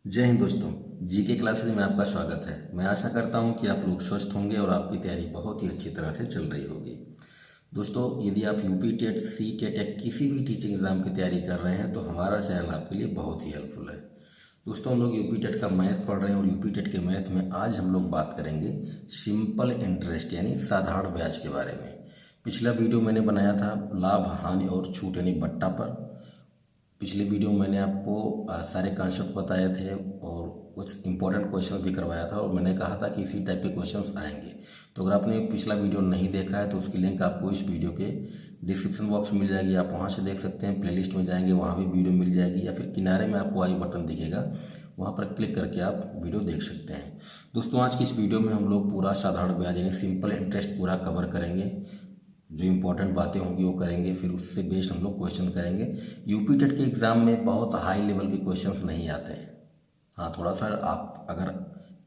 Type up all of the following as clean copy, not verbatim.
जय हिंद दोस्तों। GK classes में आपका स्वागत है। मैं आशा करता हूं कि आप लोग स्वस्थ होंगे और आपकी तैयारी बहुत ही अच्छी तरह से चल रही होगी। दोस्तों, यदि आप यूपी टेट, सी टेट या किसी भी टीचिंग एग्जाम की तैयारी कर रहे हैं तो हमारा चैनल आपके लिए बहुत ही हेल्पफुल है। दोस्तों, हम लोग यूपी टेट का मैथ पढ़ रहे हैं और यूपी टेट के मैथ में आज हम लोग बात करेंगे सिंपल इंटरेस्ट यानी साधारण ब्याज के बारे में। पिछला वीडियो मैंने बनाया था लाभ, हानि और छूट यानी बट्टा पर। पिछले वीडियो में मैंने आपको सारे कॉन्सेप्ट बताए थे और कुछ इंपॉर्टेंट क्वेश्चन भी करवाया था और मैंने कहा था कि इसी टाइप के क्वेश्चंस आएंगे। तो अगर आपने पिछला वीडियो नहीं देखा है तो उसकी लिंक आपको इस वीडियो के डिस्क्रिप्शन बॉक्स में मिल जाएगी, आप वहां से देख सकते हैं। प्लेलिस्ट में जाएंगे, वहां भी वीडियो मिल जाएगी, या फिर किनारे में आपको आई बटन दिखेगा, वहां पर क्लिक करके आप वीडियो देख सकते हैं। दोस्तों, आज की इस वीडियो में हम लोग पूरा साधारण ब्याज यानी सिंपल इंटरेस्ट पूरा कवर करेंगे। जो इंपॉर्टेंट बातें होंगी वो करेंगे, फिर उससे बेस्ड हम लोग क्वेश्चन करेंगे। यूपी टेट के एग्ज़ाम में बहुत हाई लेवल के क्वेश्चंस नहीं आते हैं। हाँ, थोड़ा सा आप अगर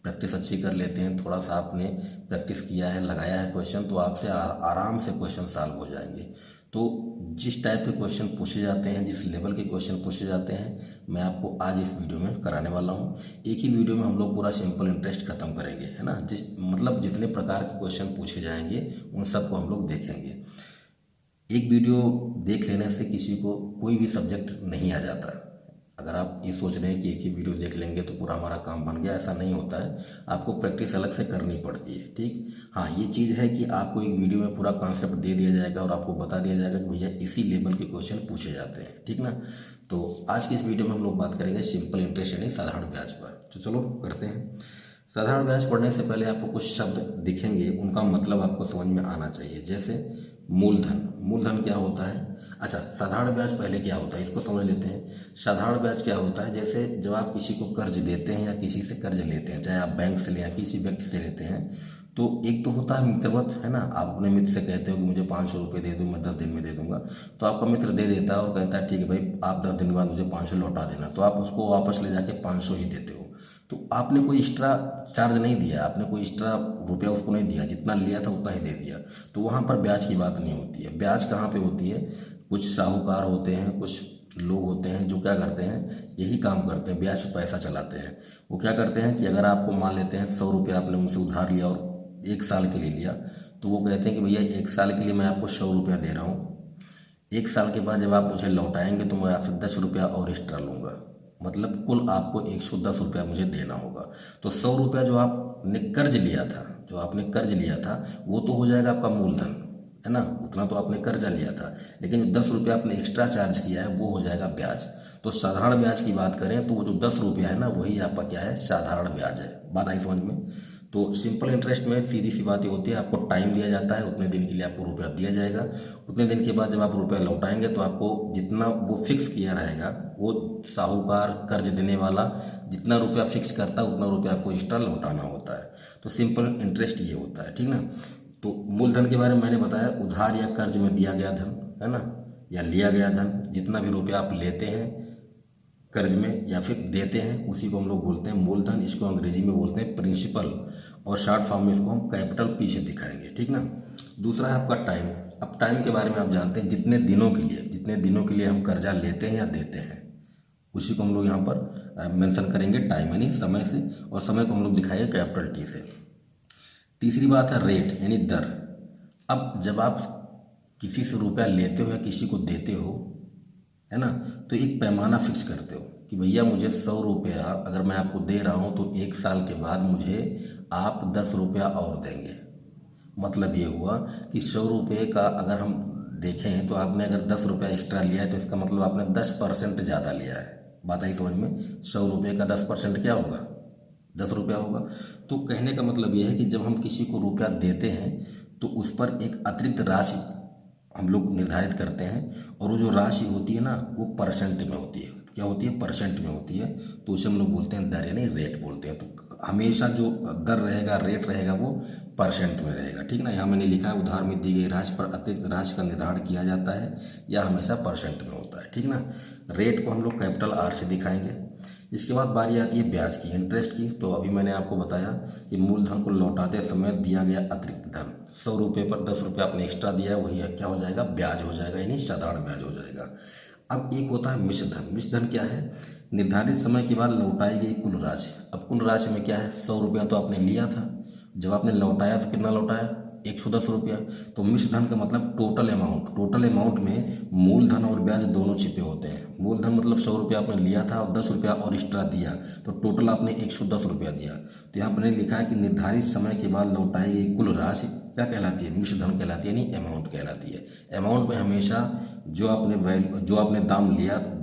प्रैक्टिस अच्छी कर लेते हैं, थोड़ा सा आपने प्रैक्टिस किया है, लगाया है क्वेश्चन, तो आपसे आराम से क्वेश्चन सॉल्व हो जाएंगे। तो जिस टाइप के क्वेश्चन पूछे जाते हैं, जिस लेवल के क्वेश्चन पूछे जाते हैं, मैं आपको आज इस वीडियो में कराने वाला हूँ। एक ही वीडियो में हम लोग पूरा सिंपल इंटरेस्ट खत्म करेंगे, है ना। जितने प्रकार के क्वेश्चन पूछे जाएंगे उन सबको हम लोग देखेंगे। एक वीडियो देख लेने से किसी को कोई भी सब्जेक्ट नहीं आ जाता। अगर आप ये सोच रहे हैं कि एक ही वीडियो देख लेंगे तो पूरा हमारा काम बन गया, ऐसा नहीं होता है। आपको प्रैक्टिस अलग से करनी पड़ती है, ठीक। हाँ, ये चीज़ है कि आपको एक वीडियो में पूरा कॉन्सेप्ट दे दिया जाएगा और आपको बता दिया जाएगा कि भैया इसी लेवल के क्वेश्चन पूछे जाते हैं, ठीक ना। तो आज की इस वीडियो में हम लोग बात करेंगे सिंपल इंटरेस्ट यानी साधारण ब्याज पर। तो चलो करते हैं। साधारण ब्याज पढ़ने से पहले आपको कुछ शब्द दिखेंगे, उनका मतलब आपको समझ में आना चाहिए। जैसे मूलधन। मूलधन क्या होता है? अच्छा, साधारण ब्याज पहले क्या होता है इसको समझ लेते हैं। साधारण ब्याज क्या होता है? जैसे जब आप किसी को कर्ज देते हैं या किसी से कर्ज लेते हैं, चाहे आप बैंक से लें या किसी व्यक्ति से लेते हैं, तो एक तो होता है मित्रवत, है ना। आप अपने मित्र से कहते हो कि मुझे 500 रुपये दे दो, मैं 10 दिन में दे दूंगा। तो आपका मित्र दे देता है और कहता है ठीक है भाई, आप 10 दिन बाद मुझे 500 लौटा देना। तो आप उसको वापस ले जाके 500 ही देते हो। तो आपने कोई एक्स्ट्रा चार्ज नहीं दिया, आपने कोई एक्स्ट्रा रुपया उसको नहीं दिया, जितना लिया था उतना ही दे दिया। तो वहाँ पर ब्याज की बात नहीं होती है। ब्याज कहाँ पे होती है? कुछ साहूकार होते हैं, कुछ लोग होते हैं जो क्या करते हैं, यही काम करते हैं, ब्याज पे पैसा चलाते हैं। वो क्या करते हैं कि अगर आपको मान लेते हैं 100 रुपया आपने उनसे उधार लिया और 1 साल के लिए लिया, तो वो कहते हैं कि भैया 1 साल के लिए मैं आपको 100 रुपया दे रहा हूँ, 1 साल के बाद जब आप मुझे लौटाएंगे तो मैं आपसे 10 रुपया और एक्स्ट्रा लूँगा। मतलब कुल आपको 110 रुपया मुझे देना होगा। तो 100 रुपया जो आपने कर्ज लिया था, वो तो हो जाएगा आपका मूलधन, है ना। उतना तो आपने कर्जा लिया था, लेकिन जो 10 रुपया आपने एक्स्ट्रा चार्ज किया है वो हो जाएगा ब्याज। तो साधारण ब्याज की बात करें तो वो जो 10 रुपया है ना, वही आपका क्या है, साधारण ब्याज है। बात आई समझ में? तो सिंपल इंटरेस्ट में सीधी सी बात ये होती है, आपको टाइम दिया जाता है, उतने दिन के लिए आपको रुपया दिया जाएगा। उतने दिन के बाद जब आप रुपया लौटाएंगे तो आपको जितना वो फिक्स किया रहेगा, वो साहूकार कर्ज देने वाला जितना रुपया फिक्स करता है उतना रुपया आपको एक्स्ट्रा लौटाना होता है। तो सिंपल इंटरेस्ट ये होता है, ठीक ना। तो मूलधन के बारे में मैंने बताया, उधार या कर्ज में दिया गया धन, है ना, या लिया गया धन। जितना भी रुपया आप लेते हैं कर्ज में या फिर देते हैं, उसी को हम लोग बोलते हैं मूलधन। इसको अंग्रेजी में बोलते हैं प्रिंसिपल, और शॉर्ट फॉर्म में इसको हम कैपिटल पी से दिखाएंगे, ठीक ना। दूसरा है आपका टाइम। अब टाइम के बारे में आप जानते हैं, जितने दिनों के लिए हम कर्जा लेते हैं या देते हैं, उसी को हम लोग यहाँ पर मेंशन करेंगे टाइम यानी समय से, और समय को हम लोग दिखाएंगे कैपिटल टी से। तीसरी बात है रेट यानी दर। अब जब आप किसी से रुपया लेते हो या किसी को देते हो, है ना, तो एक पैमाना फिक्स करते हो कि भैया मुझे 100 रुपया अगर मैं आपको दे रहा हूँ तो 1 साल के बाद मुझे आप 10 रुपया और देंगे। मतलब ये हुआ कि 100 रुपये का अगर हम देखें तो आपने अगर 10 रुपया एक्स्ट्रा लिया है तो इसका मतलब आपने 10% ज़्यादा लिया है। बात आई समझ में? 100 रुपये का 10% क्या होगा? 10 रुपया होगा। तो कहने का मतलब यह है कि जब हम किसी को रुपया देते हैं तो उस पर एक अतिरिक्त राशि हम लोग निर्धारित करते हैं, और वो जो राशि होती है ना, वो परसेंट में होती है। क्या होती है? परसेंट में होती है। तो उसे हम लोग बोलते हैं दर यानी रेट बोलते हैं। तो हमेशा जो दर रहेगा, रेट रहेगा, वो परसेंट में रहेगा, ठीक ना। यहाँ मैंने लिखा है उधार में दी गई राशि पर अतिरिक्त राशि का निर्धारण किया जाता है, या हमेशा परसेंट में होता है, ठीक ना। रेट को हम लोग कैपिटल आर से दिखाएंगे। इसके बाद बारी आती है ब्याज की, इंटरेस्ट की। तो अभी मैंने आपको बताया कि मूलधन को लौटाते समय दिया गया अतिरिक्त धन, 100 रुपये पर 10 रुपये आपने एक्स्ट्रा दिया है, वही क्या हो जाएगा? ब्याज हो जाएगा, यानी साधारण ब्याज हो जाएगा। अब एक होता है मिश्र धन। मिश्र धन क्या है? निर्धारित समय के बाद लौटाई गई कुल राशि। अब कुल राशि में क्या है, 100 रुपया तो आपने लिया था, जब आपने लौटाया तो कितना लौटाया, 110 रुपया। तो मिश्र धन का मतलब टोटल अमाउंट, टोटल अमाउंट में मूलधन और ब्याज दोनों छिपे होते हैं। मूलधन मतलब 100 रुपया आपने लिया था और 10 रुपया और एक्स्ट्रा दिया, तो टोटल आपने 110 रुपया दिया। तो यहाँ पर लिखा है कि निर्धारित समय के बाद लौटाई गई कुल राशि क्या कहलाती है, मिश्र धन कहलाती है, यानी अमाउंट कहलाती है। अमाउंट में हमेशा जो आपने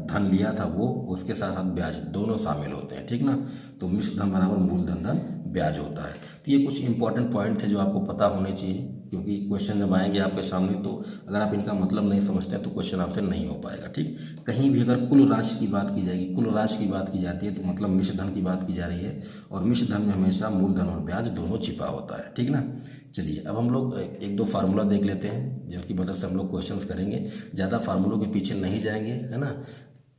धन लिया था वो, उसके साथ साथ ब्याज दोनों शामिल होते हैं, ठीक ना। तो मिश्र धन बराबर मूलधन धन ब्याज होता है। तो ये कुछ इंपॉर्टेंट पॉइंट थे जो आपको पता होने चाहिए, क्योंकि क्वेश्चन जब आएंगे आपके सामने तो अगर आप इनका मतलब नहीं समझते हैं तो क्वेश्चन आपसे नहीं हो पाएगा, ठीक। कहीं भी अगर कुल राशि की बात की जाएगी, कुल राशि की बात की जाती है तो मतलब मिश्र धन की बात की जा रही है, और मिश्र धन में हमेशा मूलधन और ब्याज दोनों छिपा होता है, ठीक ना। चलिए अब हम लोग एक दो फार्मूला देख लेते हैं जिनकी मदद से हम लोग क्वेश्चंस करेंगे। ज़्यादा फार्मूलों के पीछे नहीं जाएंगे, है ना।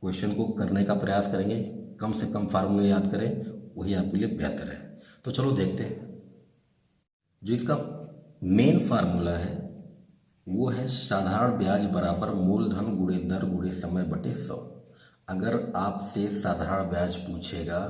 क्वेश्चन को करने का प्रयास करेंगे, कम से कम फार्मूले याद करें, वही आपके लिए बेहतर है। तो चलो देखते हैं। जो इसका मेन फार्मूला है वो है साधारण ब्याज बराबर मूलधन गुणे दर गुणे समय बटे 100। अगर आपसे साधारण ब्याज पूछेगा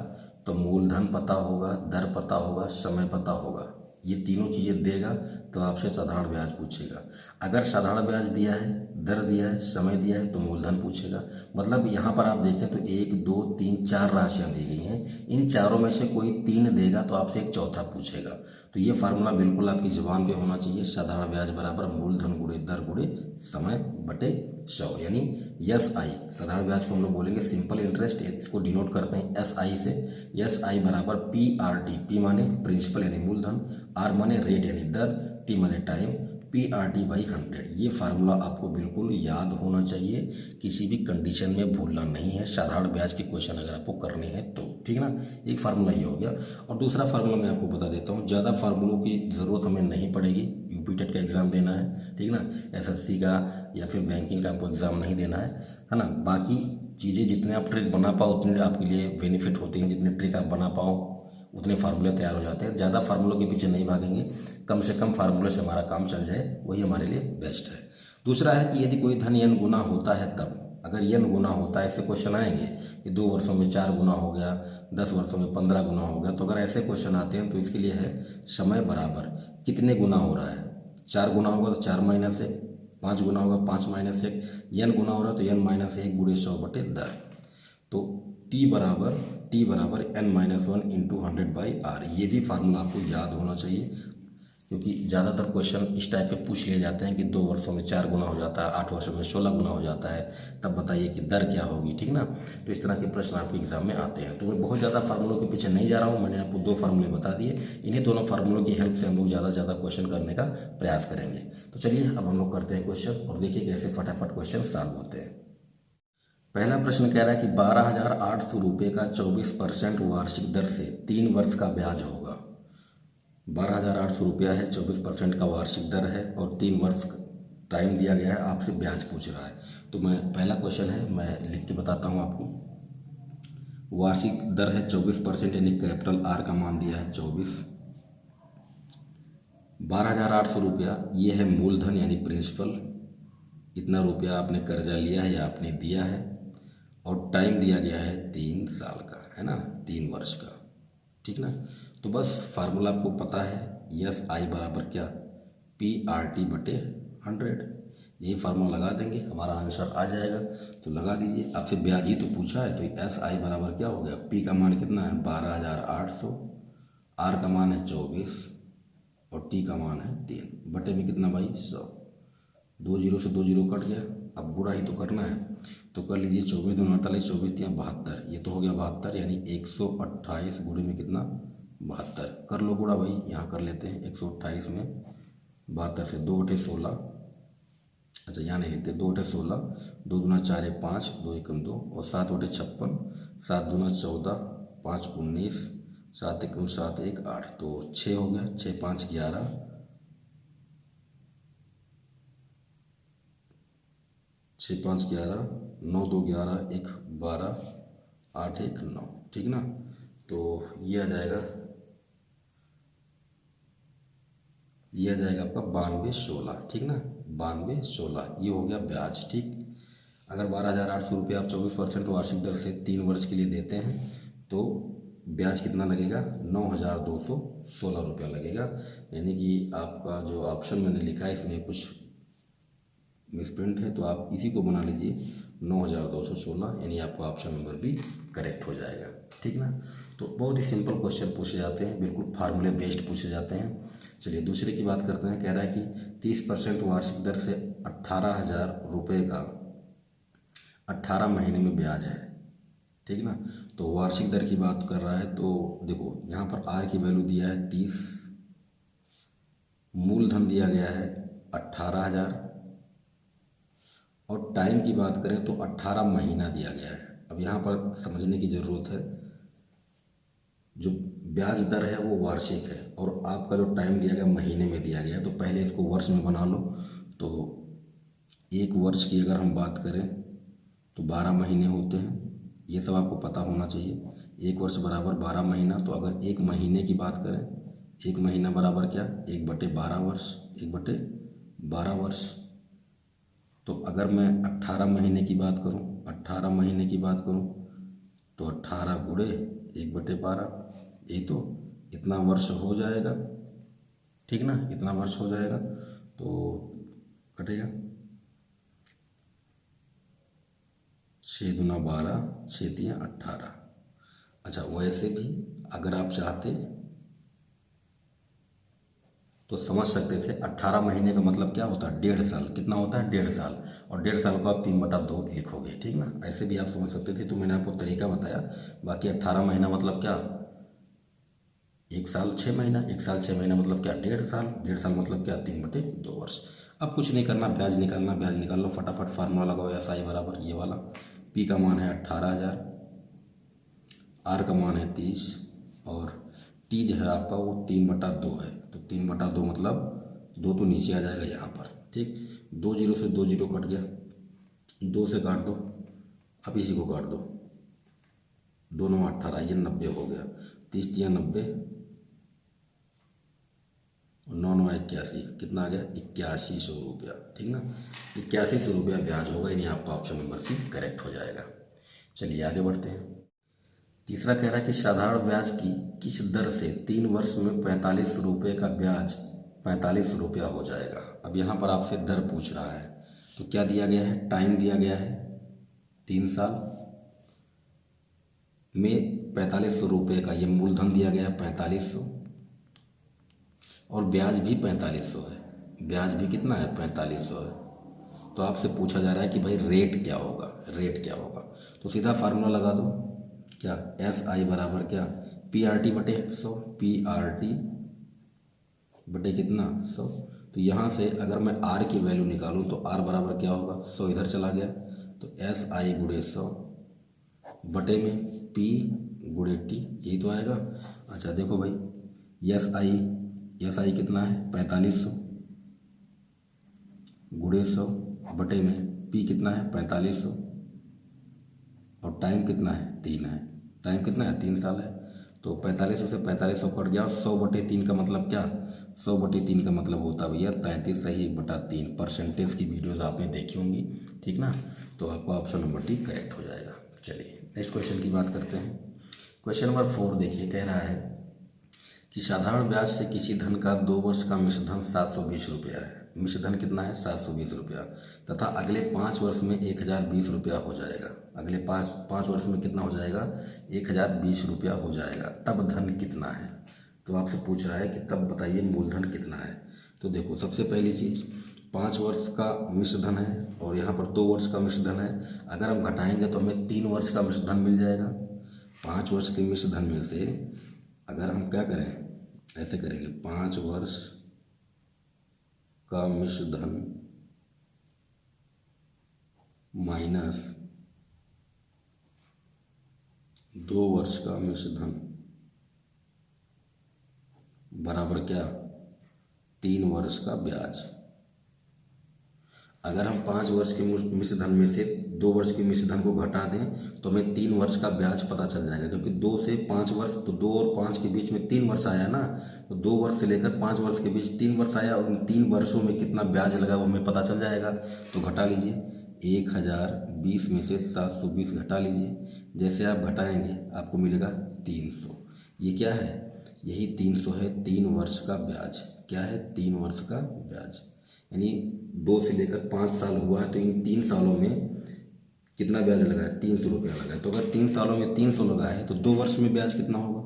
तो मूलधन पता होगा, दर पता होगा, समय पता होगा, ये तीनों चीज़ें देगा तो आपसे साधारण ब्याज पूछेगा। अगर साधारण ब्याज दिया है, दर दिया है, समय दिया है तो मूलधन पूछेगा। मतलब यहाँ पर आप देखें तो 1 2 3 4 राशियाँ दी गई हैं, इन चारों में से कोई 3 देगा तो आपसे एक चौथा पूछेगा। तो ये फार्मूला बिल्कुल आपकी जुबान पे होना चाहिए, साधारण ब्याज बराबर मूलधन गुणे दर गुणे समय बटे 100, यानी SI। साधारण ब्याज को हम लोग बोलेंगे सिंपल इंटरेस्ट, इसको डिनोट करते हैं SI से। SI बराबर PRT, P माने प्रिंसिपल यानी मूलधन, R माने रेट यानी दर, T माने टाइम, PRT/100। ये फार्मूला आपको बिल्कुल याद होना चाहिए, किसी भी कंडीशन में भूलना नहीं है। साधारण ब्याज के क्वेश्चन अगर आपको करने हैं तो, ठीक ना। एक फार्मूला ये हो गया, और दूसरा फार्मूला मैं आपको बता देता हूँ। ज़्यादा फार्मूलों की ज़रूरत हमें नहीं पड़ेगी, यूपी टेट का एग्ज़ाम देना है, ठीक ना। SSC का या फिर बैंकिंग का आपको एग्ज़ाम नहीं देना है ना। बाकी चीज़ें जितने आप ट्रिक बना पाओ उतने आपके लिए बेनिफिट होती हैं, जितने ट्रिक आप बना पाओ उतने फार्मूले तैयार हो जाते हैं। ज़्यादा फार्मूलों के पीछे नहीं भागेंगे, कम से कम फार्मूले से हमारा काम चल जाए, वही हमारे लिए बेस्ट है। दूसरा है कि यदि कोई धन n गुना होता है तब, अगर n गुना होता है, ऐसे क्वेश्चन आएंगे कि 2 वर्षों में 4 गुना हो गया, 10 वर्षों में 15 गुना हो गया। तो अगर ऐसे क्वेश्चन आते हैं तो इसके लिए है समय बराबर कितने गुना हो रहा है। 4 गुना होगा तो 4 माइनस 1, 5 गुना होगा 5 माइनस 1, n गुना हो रहा है तो n माइनस 1 गुणे 100 बटे दर। तो T बराबर n-1 इंटू 100/r। ये भी फार्मूला आपको याद होना चाहिए, क्योंकि ज़्यादातर क्वेश्चन इस टाइप के पूछ लिए जाते हैं कि 2 वर्षों में 4 गुना हो जाता है, 8 वर्षों में 16 गुना हो जाता है, तब बताइए कि दर क्या होगी, ठीक ना। तो इस तरह के प्रश्न आपके एग्जाम में आते हैं। तो मैं बहुत ज़्यादा फार्मूलों के पीछे नहीं जा रहा हूँ, मैंने आपको 2 फार्मूले बता दिए। इन्हीं दोनों फार्मूलों की हेल्प से हम लोग ज़्यादा से ज़्यादा क्वेश्चन करने का प्रयास करेंगे। तो चलिए अब हम लोग करते हैं क्वेश्चन, और देखिए कैसे फटाफट क्वेश्चन सॉल्व होते हैं। पहला प्रश्न कह रहा है कि 12,800 रुपये का 24% वार्षिक दर से 3 वर्ष का ब्याज होगा। 12,800 रुपया है, 24% का वार्षिक दर है और 3 वर्ष टाइम दिया गया है, आपसे ब्याज पूछ रहा है। तो मैं पहला क्वेश्चन है, मैं लिख के बताता हूँ आपको। वार्षिक दर है 24%, यानी कैपिटल R का मान दिया है 24। 12,800 रुपया ये है मूलधन यानी प्रिंसिपल, इतना रुपया आपने कर्जा लिया है या आपने दिया है, और टाइम दिया गया है 3 साल का, है ना, 3 वर्ष का, ठीक ना। तो बस फार्मूला आपको पता है, SI बराबर क्या, PRT/100। यही फार्मूला लगा देंगे, हमारा आंसर आ जाएगा। तो लगा दीजिए, आपसे ब्याज ही तो पूछा है, तो SI बराबर क्या हो गया, P का मान कितना है 12,800, R का मान है 24 और T का मान है 3, बटे में कितना भाई 100। 2 0 से 2 0 कट गया, अब गुणा ही तो करना है, तो कर लीजिए। 24 दूनी 48, 24 या 72, ये तो हो गया 72, यानी 128 गुणे में कितना 72। कर लो गुणा भाई, यहाँ कर लेते हैं। 128 में 72 से 2 8 16, अच्छा यहाँ नहीं लिखते, 2 8 16, 2 दूना 4 5, 2 1 2, और 7 8 56, 7 दूना 14, 5 19, 7 1 7 1 8, तो 6 हो गया, 6 5 11, 6 5 11, 9 2 11, 1 12, 8 1 9, ठीक ना। तो ये आ जाएगा आपका 92 16, ठीक ना, 92 16, ये हो गया ब्याज, ठीक। अगर 12,800 रुपये आप 24% वार्षिक दर से 3 वर्ष के लिए देते हैं तो ब्याज कितना लगेगा? 9,216 रुपया लगेगा। यानी कि आपका जो ऑप्शन मैंने लिखा है इसमें कुछ मिसप्रिंट है, तो आप इसी को बना लीजिए 9,216, यानी आपका ऑप्शन नंबर भी करेक्ट हो जाएगा। ठीक ना। तो बहुत ही सिंपल क्वेश्चन पूछे जाते हैं, बिल्कुल फार्मूले बेस्ड पूछे जाते हैं। चलिए दूसरे की बात करते हैं। कह रहा है कि 30% वार्षिक दर से 18,000 रुपये का 18 महीने में ब्याज है। ठीक ना। तो वार्षिक दर की बात कर रहा है, तो देखो यहाँ पर आर की वैल्यू दिया है 30, मूलधन दिया गया है 18,000, और टाइम की बात करें तो 18 महीना दिया गया है। अब यहाँ पर समझने की ज़रूरत है, जो ब्याज दर है वो वार्षिक है और आपका जो टाइम दिया गया महीने में दिया गया है। तो पहले इसको वर्ष में बना लो। तो एक वर्ष की अगर हम बात करें तो 12 महीने होते हैं, ये सब आपको पता होना चाहिए। एक वर्ष बराबर 12 महीना। तो अगर एक महीने की बात करें, एक महीना बराबर क्या? 1/12 वर्ष, 1/12 वर्ष। तो अगर मैं 18 महीने की बात करूं, 18 महीने की बात करूं तो 18 गुणे 1/12, ये तो इतना वर्ष हो जाएगा। ठीक ना, इतना वर्ष हो जाएगा। तो कटेगा 6 दूना 12, 6 तियां 18। अच्छा, वैसे भी अगर आप चाहते तो समझ सकते थे 18 महीने का मतलब क्या होता है? 1.5 साल। कितना होता है? 1.5 साल। और 1.5 साल को आप 3/2 लिखोगे। ठीक ना, ऐसे भी आप समझ सकते थे। तो मैंने आपको तरीका बताया। बाकी 18 महीना मतलब क्या? 1 साल 6 महीना। 1 साल 6 महीना मतलब क्या? 1.5 साल। 1.5 साल मतलब क्या? 3/2 वर्ष। अब कुछ नहीं करना, ब्याज निकालना। ब्याज निकाल लो फटाफट। फार्मूला लगाओ SI बराबर ये वाला। पी का मान है 18,000, आर का मान है 30, और टी जो है आपका वो 3/2 है। तो 3/2 मतलब 2 तो नीचे आ जाएगा यहाँ पर। ठीक, 2 जीरो से 2 जीरो कट गया, 2 से काट दो। अब इसी को काट दो, 2 9 18, ये 90 हो गया। 30 तियां 90, 9 9 81, कितना आ गया? 8100 रुपया। ठीक ना, 8100 रुपया ब्याज होगा, यानी आपका ऑप्शन नंबर सी करेक्ट हो जाएगा। चलिए आगे बढ़ते हैं। तीसरा कह रहा है कि साधारण ब्याज की किस दर से 3 वर्ष में 45 रुपये का ब्याज 45 रुपया हो जाएगा। अब यहाँ पर आपसे दर पूछ रहा है, तो क्या दिया गया है? टाइम दिया गया है 3 साल में 4500 रुपये का, ये मूलधन दिया गया है 4500, और ब्याज भी 4500 है। ब्याज भी कितना है? 4500 है। तो आपसे पूछा जा रहा है कि भाई रेट क्या होगा? रेट क्या होगा? तो सीधा फार्मूला लगा दो। क्या? SI बराबर क्या? PRT बटे 100, PRT बटे कितना? 100। तो यहाँ से अगर मैं R की वैल्यू निकालूं तो R बराबर क्या होगा? 100 इधर चला गया, तो SI गुणे 100 बटे में P गुणे T, यही तो आएगा। अच्छा देखो भाई, SI कितना है? 4500 गुणे 100 बटे में P कितना है? 4500, और टाइम कितना है? 3 है। टाइम कितना है? 3 साल है। तो 4500 से 4500 कट गया, और 100/3 का मतलब क्या? 100/3 का मतलब होता है भैया 33 सही 1/3। परसेंटेज की वीडियोस आपने देखी होंगी। ठीक ना, तो आपका ऑप्शन नंबर डी करेक्ट हो जाएगा। चलिए नेक्स्ट क्वेश्चन की बात करते हैं। क्वेश्चन नंबर 4 देखिए, कह रहा है कि साधारण ब्याज से किसी धन का 2 वर्ष का मिश्रधन 720 रुपया है। मिश्रधन कितना है? 720 रुपया, तथा अगले 5 वर्ष में 1020 रुपया हो जाएगा। अगले 5 वर्ष में कितना हो जाएगा? 1020 रुपया हो जाएगा। तब धन कितना है? तो आपसे पूछ रहा है कि तब बताइए मूलधन कितना है। तो देखो, सबसे पहली चीज़ 5 वर्ष का मिश्रधन है और यहाँ पर 2 वर्ष का मिश्रधन है। अगर हम घटाएंगे तो हमें 3 वर्ष का मिश्रधन मिल जाएगा। 5 वर्ष के मिश्रधन में से अगर हम क्या करें, ऐसे करेंगे, 5 वर्ष का मिश्रधन माइनस 2 वर्ष का मिश्रधन बराबर क्या? 3 वर्ष का ब्याज। अगर हम 5 वर्ष के मिश्रधन में से 2 वर्ष के मिश्रधन को घटा दें तो हमें 3 वर्ष का ब्याज पता चल जाएगा, क्योंकि 2 से 5 वर्ष, तो 2 और 5 के बीच में 3 वर्ष आया ना। तो 2 वर्ष से लेकर 5 वर्ष के बीच 3 वर्ष आया, और उन 3 वर्षों में कितना ब्याज लगा वो हमें पता चल जाएगा। तो घटा लीजिए, 1020 में से 720 घटा लीजिए। जैसे आप घटाएंगे आपको मिलेगा 300। ये क्या है? यही 300 है 3 वर्ष का ब्याज। क्या है? 3 वर्ष का ब्याज। यानी 2 से लेकर 5 साल हुआ है तो इन 3 सालों में कितना ब्याज लगा है? 300 रुपया लगा है। तो अगर 3 सालों में 300 लगा है तो 2 वर्ष में ब्याज कितना होगा?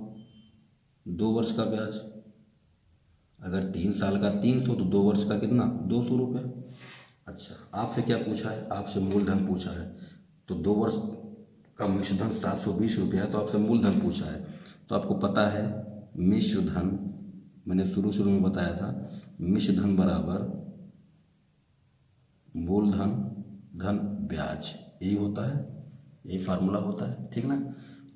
2 वर्ष का ब्याज। अगर 3 साल का 300 तो 2 वर्ष का कितना? 200 रुपये। अच्छा, आपसे क्या पूछा है? आपसे मूलधन पूछा है। तो 2 वर्ष का मिश्र धन 720 रुपया है तो आपसे मूलधन पूछा है। तो आपको पता है मिश्र धन, मैंने शुरू में बताया था, मिश्र धन बराबर मूलधन धन ब्याज। यही होता है, यही फार्मूला होता है, ठीक ना।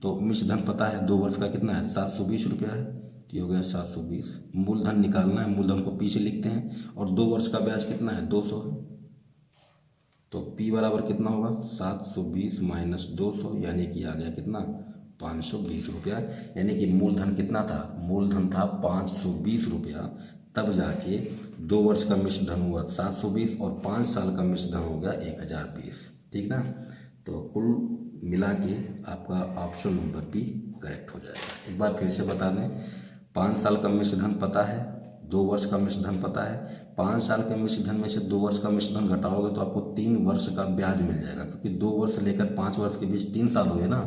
तो मिश्र धन पता है 2 वर्ष का कितना है? 720 रुपया है। तो ये हो गया 720। मूलधन निकालना है, मूलधन को पी से लिखते हैं और 2 वर्ष का ब्याज कितना है? 200 है। तो P बराबर कितना होगा? 720 माइनस 200, यानी कि आ गया कितना? 520 रुपया। यानी कि मूलधन कितना था? मूलधन था 520 रुपया। तब जाके 2 वर्ष का मिश्र धन हुआ 720 और 5 साल का मिश्र धन हो गया 1020, ठीक ना। तो कुल मिला के आपका ऑप्शन नंबर बी करेक्ट हो जाएगा। एक बार फिर से बता दें, 5 साल का मिश्र धन पता है, 2 वर्ष का मिश्र धन पता है। 5 साल के मिश्र धन में से 2 वर्ष का मिश्र धन घटाओगे तो आपको 3 वर्ष का ब्याज मिल जाएगा, क्योंकि 2 वर्ष से लेकर 5 वर्ष के बीच 3 साल हुए ना,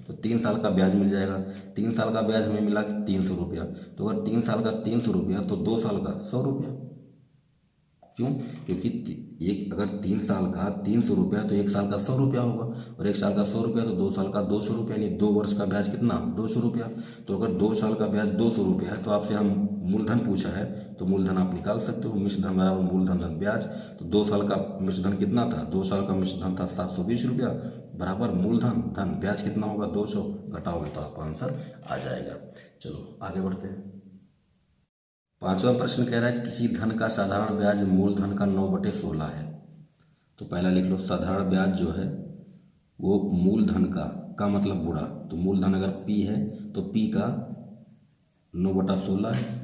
तो 3 साल का ब्याज मिल जाएगा। 3 साल का ब्याज हमें मिला 300 रुपया। तो अगर 3 साल का 300 रुपया तो 2 साल का 100 रुपया। क्यों? क्योंकि एक अगर 3 साल का 300 रुपया तो 1 साल का 100 रुपया होगा, और 1 साल का 100 रुपया तो 2 साल का 200 रुपया, यानी 2 वर्ष का ब्याज कितना? 200 रुपया। तो अगर 2 साल का ब्याज 200 रुपया है तो आपसे हम मूलधन पूछा है तो मूलधन आप निकाल सकते हो। मिश्र धन बराबर मूलधन धन ब्याज। तो 2 साल का मिश्र धन कितना था? 2 साल का मिश्र धन था 720 रुपया बराबर मूलधन धन ब्याज कितना होगा? 200। घटाओगे तो आपका आंसर आ जाएगा। चलो आगे बढ़ते हैं। 5वां प्रश्न कह रहा है किसी धन का साधारण ब्याज मूलधन का 9/16 है। तो पहला लिख लो, साधारण ब्याज जो है वो मूलधन का मतलब गुणा। तो मूलधन अगर P है तो P का 9/16 है।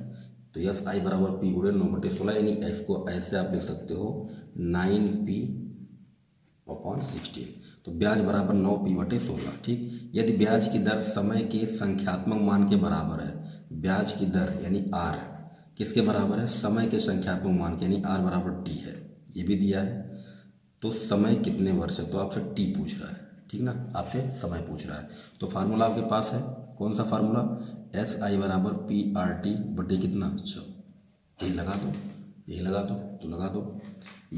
तो यस आई बराबर P गुणे 9/16, यानी S को ऐसे आप लिख सकते हो 9P/16। तो ब्याज बराबर 9P/16, ठीक। यदि ब्याज की दर समय के संख्यात्मक मान के बराबर है, ब्याज की दर यानी R किसके बराबर है? समय के संख्यात्मक मान के, यानी R बराबर T है, ये भी दिया है। तो समय कितने वर्ष है? तो आपसे T पूछ रहा है, ठीक ना, आपसे समय पूछ रहा है। तो फार्मूला आपके पास है, कौन सा फार्मूला? SI बराबर PRT बटे कितना? 100। यही लगा दो, यही लगा दो, तो लगा दो।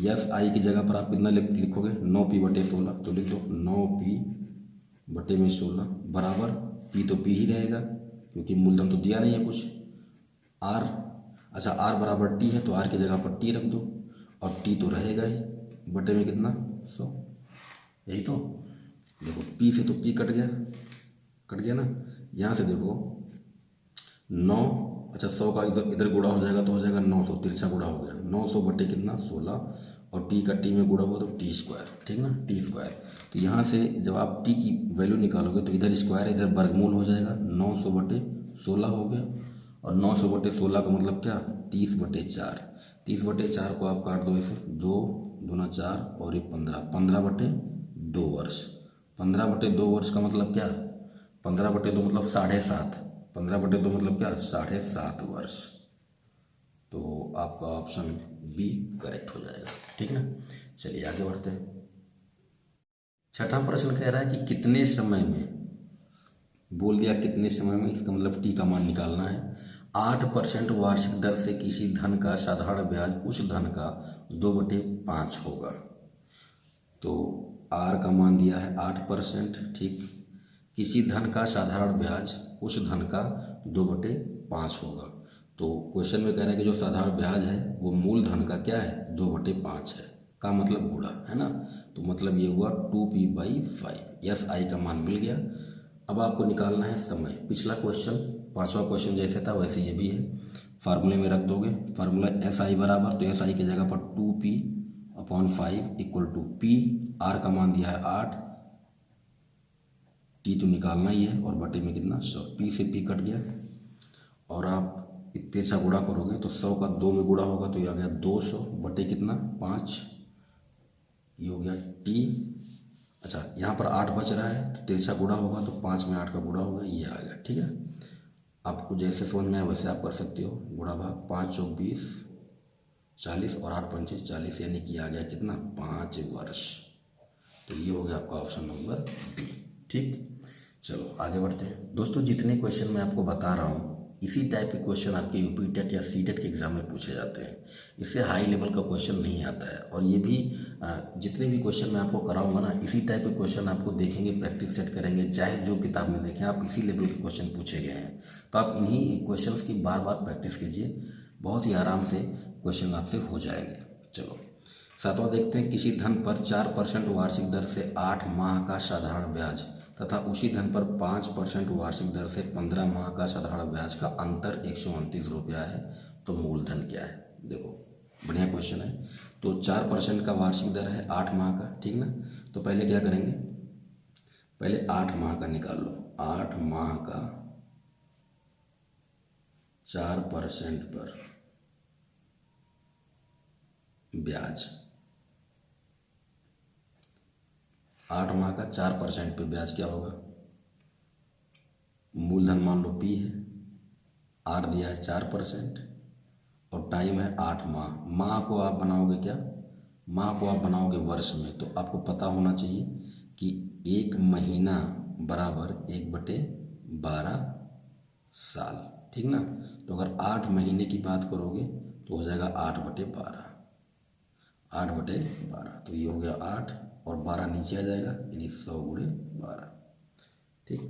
SI की जगह पर आप कितना लिखोगे? 9P/16, तो लिख दो 9P/16 बराबर P तो P ही रहेगा क्योंकि मूलधन तो दिया नहीं है कुछ। R, अच्छा R बराबर T है तो R की जगह पर T रख दो, और T तो रहेगा ही, बटे में कितना? 100। यही तो, देखो P से तो P कट गया ना। यहाँ से देखो 9, अच्छा 100 का इधर गुणा हो जाएगा तो हो जाएगा 900, तिरछा गुणा हो गया 900 बटे कितना? 16, और T का T में गुणा हुआ तो T², ठीक ना, T²। तो यहाँ से जब आप T की वैल्यू निकालोगे तो इधर स्क्वायर इधर वर्गमूल हो जाएगा, 900/16 हो गया। और 900/16 का मतलब क्या? 30/4। 30/4 को आप काट दो ऐसे, 2 दूना 4 और ये 15, 15/2 वर्ष। 15/2 वर्ष का मतलब क्या? 15/2 मतलब 7.5, 15/2 मतलब क्या? 7.5 वर्ष। तो आपका ऑप्शन बी करेक्ट हो जाएगा, ठीक ना। चलिए आगे बढ़ते हैं। 6वां प्रश्न कह रहा है कि कितने समय में, बोल दिया कितने समय में, इसका मतलब टी का मान निकालना है। 8% वार्षिक दर से किसी धन का साधारण ब्याज उस धन का 2/5 होगा। तो आर का मान दिया है 8%, ठीक। किसी धन का साधारण ब्याज उस धन का 2/5 होगा। तो क्वेश्चन में कह रहा है कि जो साधारण ब्याज है वो मूल धन का क्या है? 2/5 है, का मतलब गुणा है ना। तो मतलब ये हुआ 2P/5। यस आई का मान मिल गया। अब आपको निकालना है समय। पिछला क्वेश्चन 5वां क्वेश्चन जैसे था वैसे ये भी है, फार्मूले में रख दोगे। फार्मूला SI बराबर, तो SI की जगह पर 2P/5 equal to P, are का मान दिया है 8, T तो निकालना ही है, और बटे में कितना? 100। P से P कट गया, और आप इतने अच्छा गुणा करोगे तो 100 का 2 में गुणा होगा तो ये आ गया 200 बटे कितना? 5, ये हो गया टी। अच्छा, यहाँ पर 8 बच रहा है तो तिरछा गुणा होगा तो 5 में 8 का गुणा होगा, ये आ गया। ठीक है, आपको जैसे समझ में आए वैसे आप कर सकते हो। गुणा भाग 5 चौक 20 40 और 8 पंचे 40, यानी कि आ गया कितना 5 वर्ष। तो ये हो गया आपका ऑप्शन नंबर डी। ठीक, चलो आगे बढ़ते हैं। दोस्तों जितने क्वेश्चन मैं आपको बता रहा हूँ इसी टाइप के क्वेश्चन आपके यूपी टेट या सी टेट के एग्जाम में पूछे जाते हैं। इससे हाई लेवल का क्वेश्चन नहीं आता है। और ये भी जितने भी क्वेश्चन मैं आपको कराऊंगा ना, इसी टाइप के क्वेश्चन आपको देखेंगे, प्रैक्टिस सेट करेंगे, चाहे जो किताब में देखें आप इसी लेवल के क्वेश्चन पूछे गए हैं। तो आप इन्हीं क्वेश्चन की बार बार प्रैक्टिस कीजिए, बहुत ही आराम से क्वेश्चन आपसे हो जाएंगे। चलो 7वां देखते हैं। किसी धन पर 4% वार्षिक दर से 8 माह का साधारण ब्याज तथा उसी धन पर 5% वार्षिक दर से 15 माह का साधारण ब्याज का अंतर 129 रुपया है, तो मूलधन क्या है? देखो बढ़िया क्वेश्चन है। तो 4% का वार्षिक दर है 8 माह का, ठीक ना। तो पहले क्या करेंगे, पहले 8 माह का निकाल लो। 8 माह का 4% पर ब्याज, 8 माह का 4% पे ब्याज क्या होगा? मूलधन मान लो पी है, आर दिया है 4% और टाइम है 8 माह। माह को आप बनाओगे क्या? माह को आप बनाओगे वर्ष में। तो आपको पता होना चाहिए कि 1 महीना बराबर 1/12 साल, ठीक ना। तो अगर 8 महीने की बात करोगे तो हो जाएगा 8/12, 8/12। तो ये हो गया 8 और 12 नीचे आ जाएगा, यानी 100 गुणे 12। ठीक,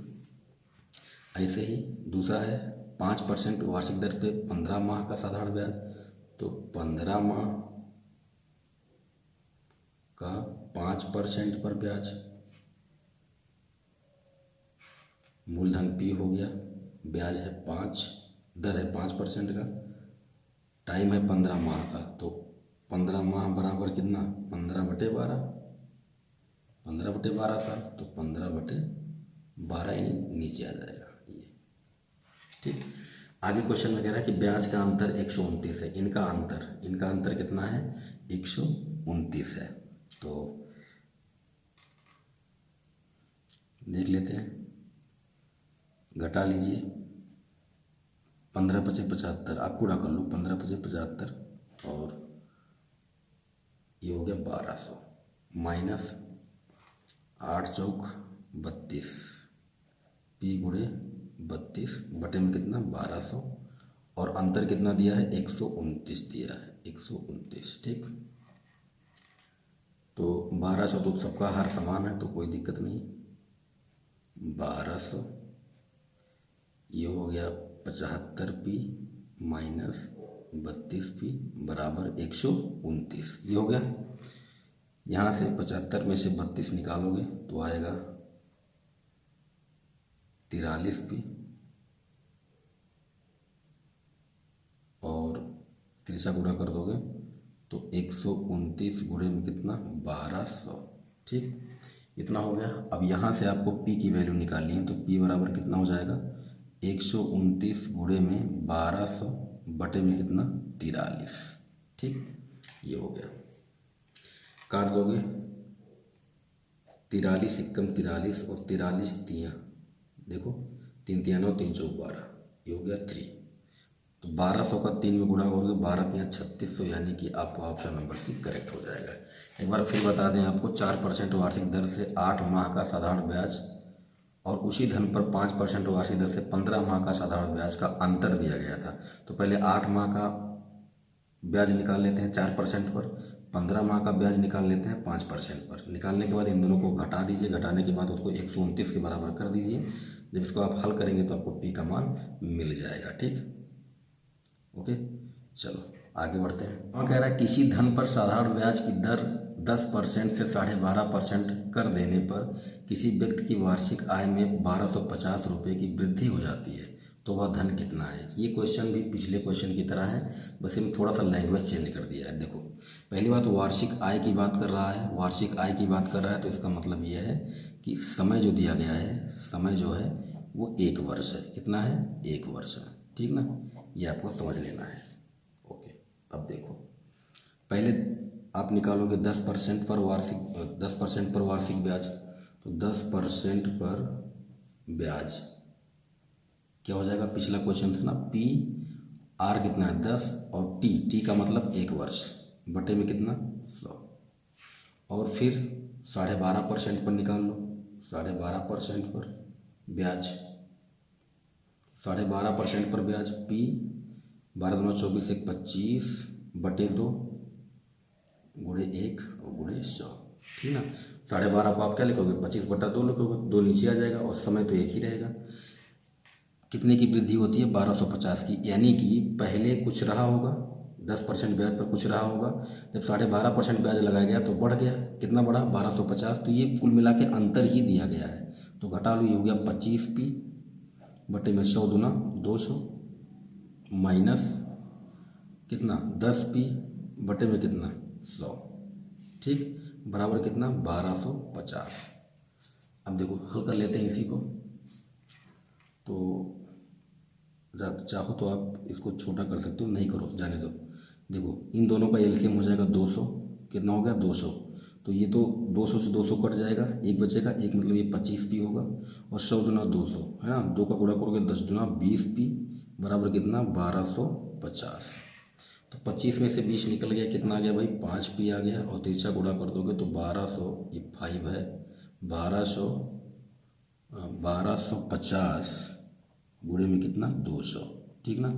ऐसे ही दूसरा है 5% वार्षिक दर पे 15 माह का साधारण ब्याज। तो 15 माह का 5% पर ब्याज, मूलधन पी हो गया, ब्याज है 5, दर है 5% का, टाइम है 15 माह का। तो 15 माह बराबर कितना? 15/12, 15/12 साल। तो 15/12 यानी नीचे आ जाएगा ये। ठीक, आगे क्वेश्चन में कह रहा है कि ब्याज का अंतर 129 है। इनका अंतर कितना है? 129 है। तो देख लेते हैं, घटा लीजिए। 15 × 5 = 75, आप पूरा कर लो। 15 × 5 = 75 और ये हो गया 1200 माइनस 8 चौक 32, पी गुणे 32 बटे में कितना 1200 और अंतर कितना दिया है? 129 दिया है, 129। ठीक, तो 1200 तो सबका हर समान है तो कोई दिक्कत नहीं। 1200 ये हो गया 75p माइनस 32p बराबर 129। ये हो गया। यहाँ से 75 में से 32 निकालोगे तो आएगा 43p और तिरछा गुणा कर दोगे तो 129 गुणे में कितना 1200। ठीक, इतना हो गया। अब यहाँ से आपको p की वैल्यू निकालनी है। तो p बराबर कितना हो जाएगा? 129 गुणे में 1200 बटे में कितना 43। ठीक, ये हो गया। काट दोगे 43 × 43 और 43 तियाँ, देखो 3 तियाँ 9, 3 चौक 12, ये हो गया 3। तो 1200 का 3 में गुणा करोगे 12 तियाँ 3600, यानी कि आपका ऑप्शन नंबर सी करेक्ट हो जाएगा। एक बार फिर बता दें आपको, 4% वार्षिक दर से 8 माह का साधारण ब्याज और उसी धन पर 5% वार्षिक दर से 15 माह का साधारण ब्याज का अंतर दिया गया था। तो पहले 8 माह का ब्याज निकाल लेते हैं 4% पर, 15 माह का ब्याज निकाल लेते हैं 5% पर। निकालने के बाद इन दोनों को घटा दीजिए, घटाने के बाद उसको 129 के बराबर कर दीजिए। जब इसको आप हल करेंगे तो आपको पी का मान मिल जाएगा। ठीक, ओके, चलो आगे बढ़ते हैं। वहाँ कह रहा है किसी धन पर साधारण ब्याज की दर 10% से 12.5% कर देने पर किसी व्यक्ति की वार्षिक आय में 1250 रुपये की वृद्धि हो जाती है, तो वह धन कितना है? ये क्वेश्चन भी पिछले क्वेश्चन की तरह है, बस इसमें थोड़ा सा लैंग्वेज चेंज कर दिया है। देखो पहली बात, वार्षिक आय की बात कर रहा है, वार्षिक आय की बात कर रहा है तो इसका मतलब ये है कि समय जो दिया गया है, समय जो है वो 1 वर्ष है। कितना है? 1 वर्ष है। ठीक ना, ये आपको समझ लेना है। ओके, अब देखो, पहले आप निकालोगे 10% पर वार्षिक 10% पर वार्षिक ब्याज, तो 10% पर ब्याज क्या हो जाएगा, पिछला क्वेश्चन था ना, पी आर कितना है 10 और टी का मतलब 1 वर्ष बटे में कितना 100, और फिर 12.5% पर निकाल लो, 12.5% पर ब्याज, 12.5% पर ब्याज पी 12 दूना 24 1 25 बटे 2 गुणे 1 और गुणे 100, ठीक ना। 12.5 को आप क्या लिखोगे 25/2 लिखोगे, 2 नीचे आ जाएगा और समय तो एक ही रहेगा। कितने की वृद्धि होती है 1250 की, यानी कि पहले कुछ रहा होगा 10% ब्याज पर कुछ रहा होगा, जब 12.5% ब्याज लगाया गया तो बढ़ गया, कितना बढ़ा 1250, तो ये कुल मिला के अंतर ही दिया गया है, तो घटा लो, ये हो गया 25p बटे में 100 दूना 200 माइनस कितना 10p बटे में कितना 100, ठीक, बराबर कितना 1250। अब देखो हल कर लेते हैं इसी को, तो चाहो तो आप इसको छोटा कर सकते हो, नहीं करो जाने दो। देखो इन दोनों का एलसीएम हो जाएगा 200, कितना हो गया 200, तो ये तो 200 से 200 कट जाएगा, एक बचेगा, एक मतलब ये 25p होगा, और 100 दूना 200 है ना, 2 का गुणा करोगे 10 दूना 20p बराबर कितना 1250। तो 25 में से 20 निकल गया, कितना आ गया भाई 5p आ गया, और तिरछा गुणा कर दोगे तो 1200, ये 5 है, 1250 गुणे में कितना 200, ठीक ना,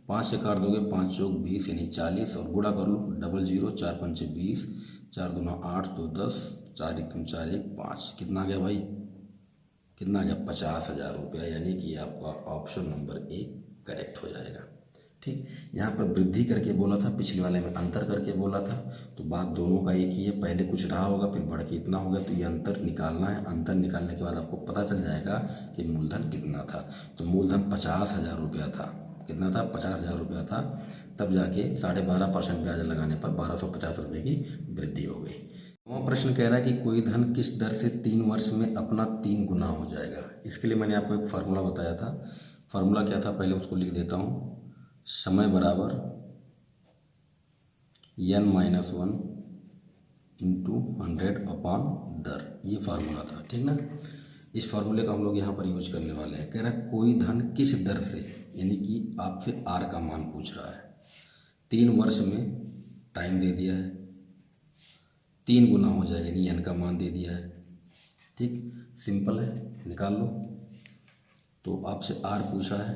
5 से काट दोगे 5 चौक 20 यानी 40, और गुणा कर लो 00 4 पंचे 20 4 दूना 8 तो 10 4 1 4 1 5, कितना आ गया भाई, कितना आ गया 50,000 रुपया, यानी कि आपका ऑप्शन नंबर 1 करेक्ट हो जाएगा। ठीक, यहाँ पर वृद्धि करके बोला था, पिछले वाले में अंतर करके बोला था, तो बात दोनों का एक ही है, पहले कुछ रहा होगा फिर बढ़ के इतना होगा, तो ये अंतर निकालना है, अंतर निकालने के बाद आपको पता चल जाएगा कि मूलधन कितना था। तो मूलधन 50,000 रुपया था, कितना था 50,000 रुपया था, तब जाके 12.5% ब्याज लगाने पर 1250 रुपये की वृद्धि हो गई। वह प्रश्न कह रहा है कि कोई धन किस दर से 3 वर्ष में अपना 3 गुना हो जाएगा। इसके लिए मैंने आपको एक फार्मूला बताया था, फार्मूला क्या था पहले उसको लिख देता हूँ, समय बराबर n-1 इंटू 100 अपॉन दर, ये फार्मूला था, ठीक ना। इस फार्मूले का हम लोग यहाँ पर यूज करने वाले हैं। कह रहा है कोई धन किस दर से, यानी कि आपसे r का मान पूछ रहा है, 3 वर्ष में टाइम दे दिया है, 3 गुना हो जाएगा, यानी n का मान दे दिया है, ठीक, सिंपल है, निकाल लो। तो आपसे r पूछा है,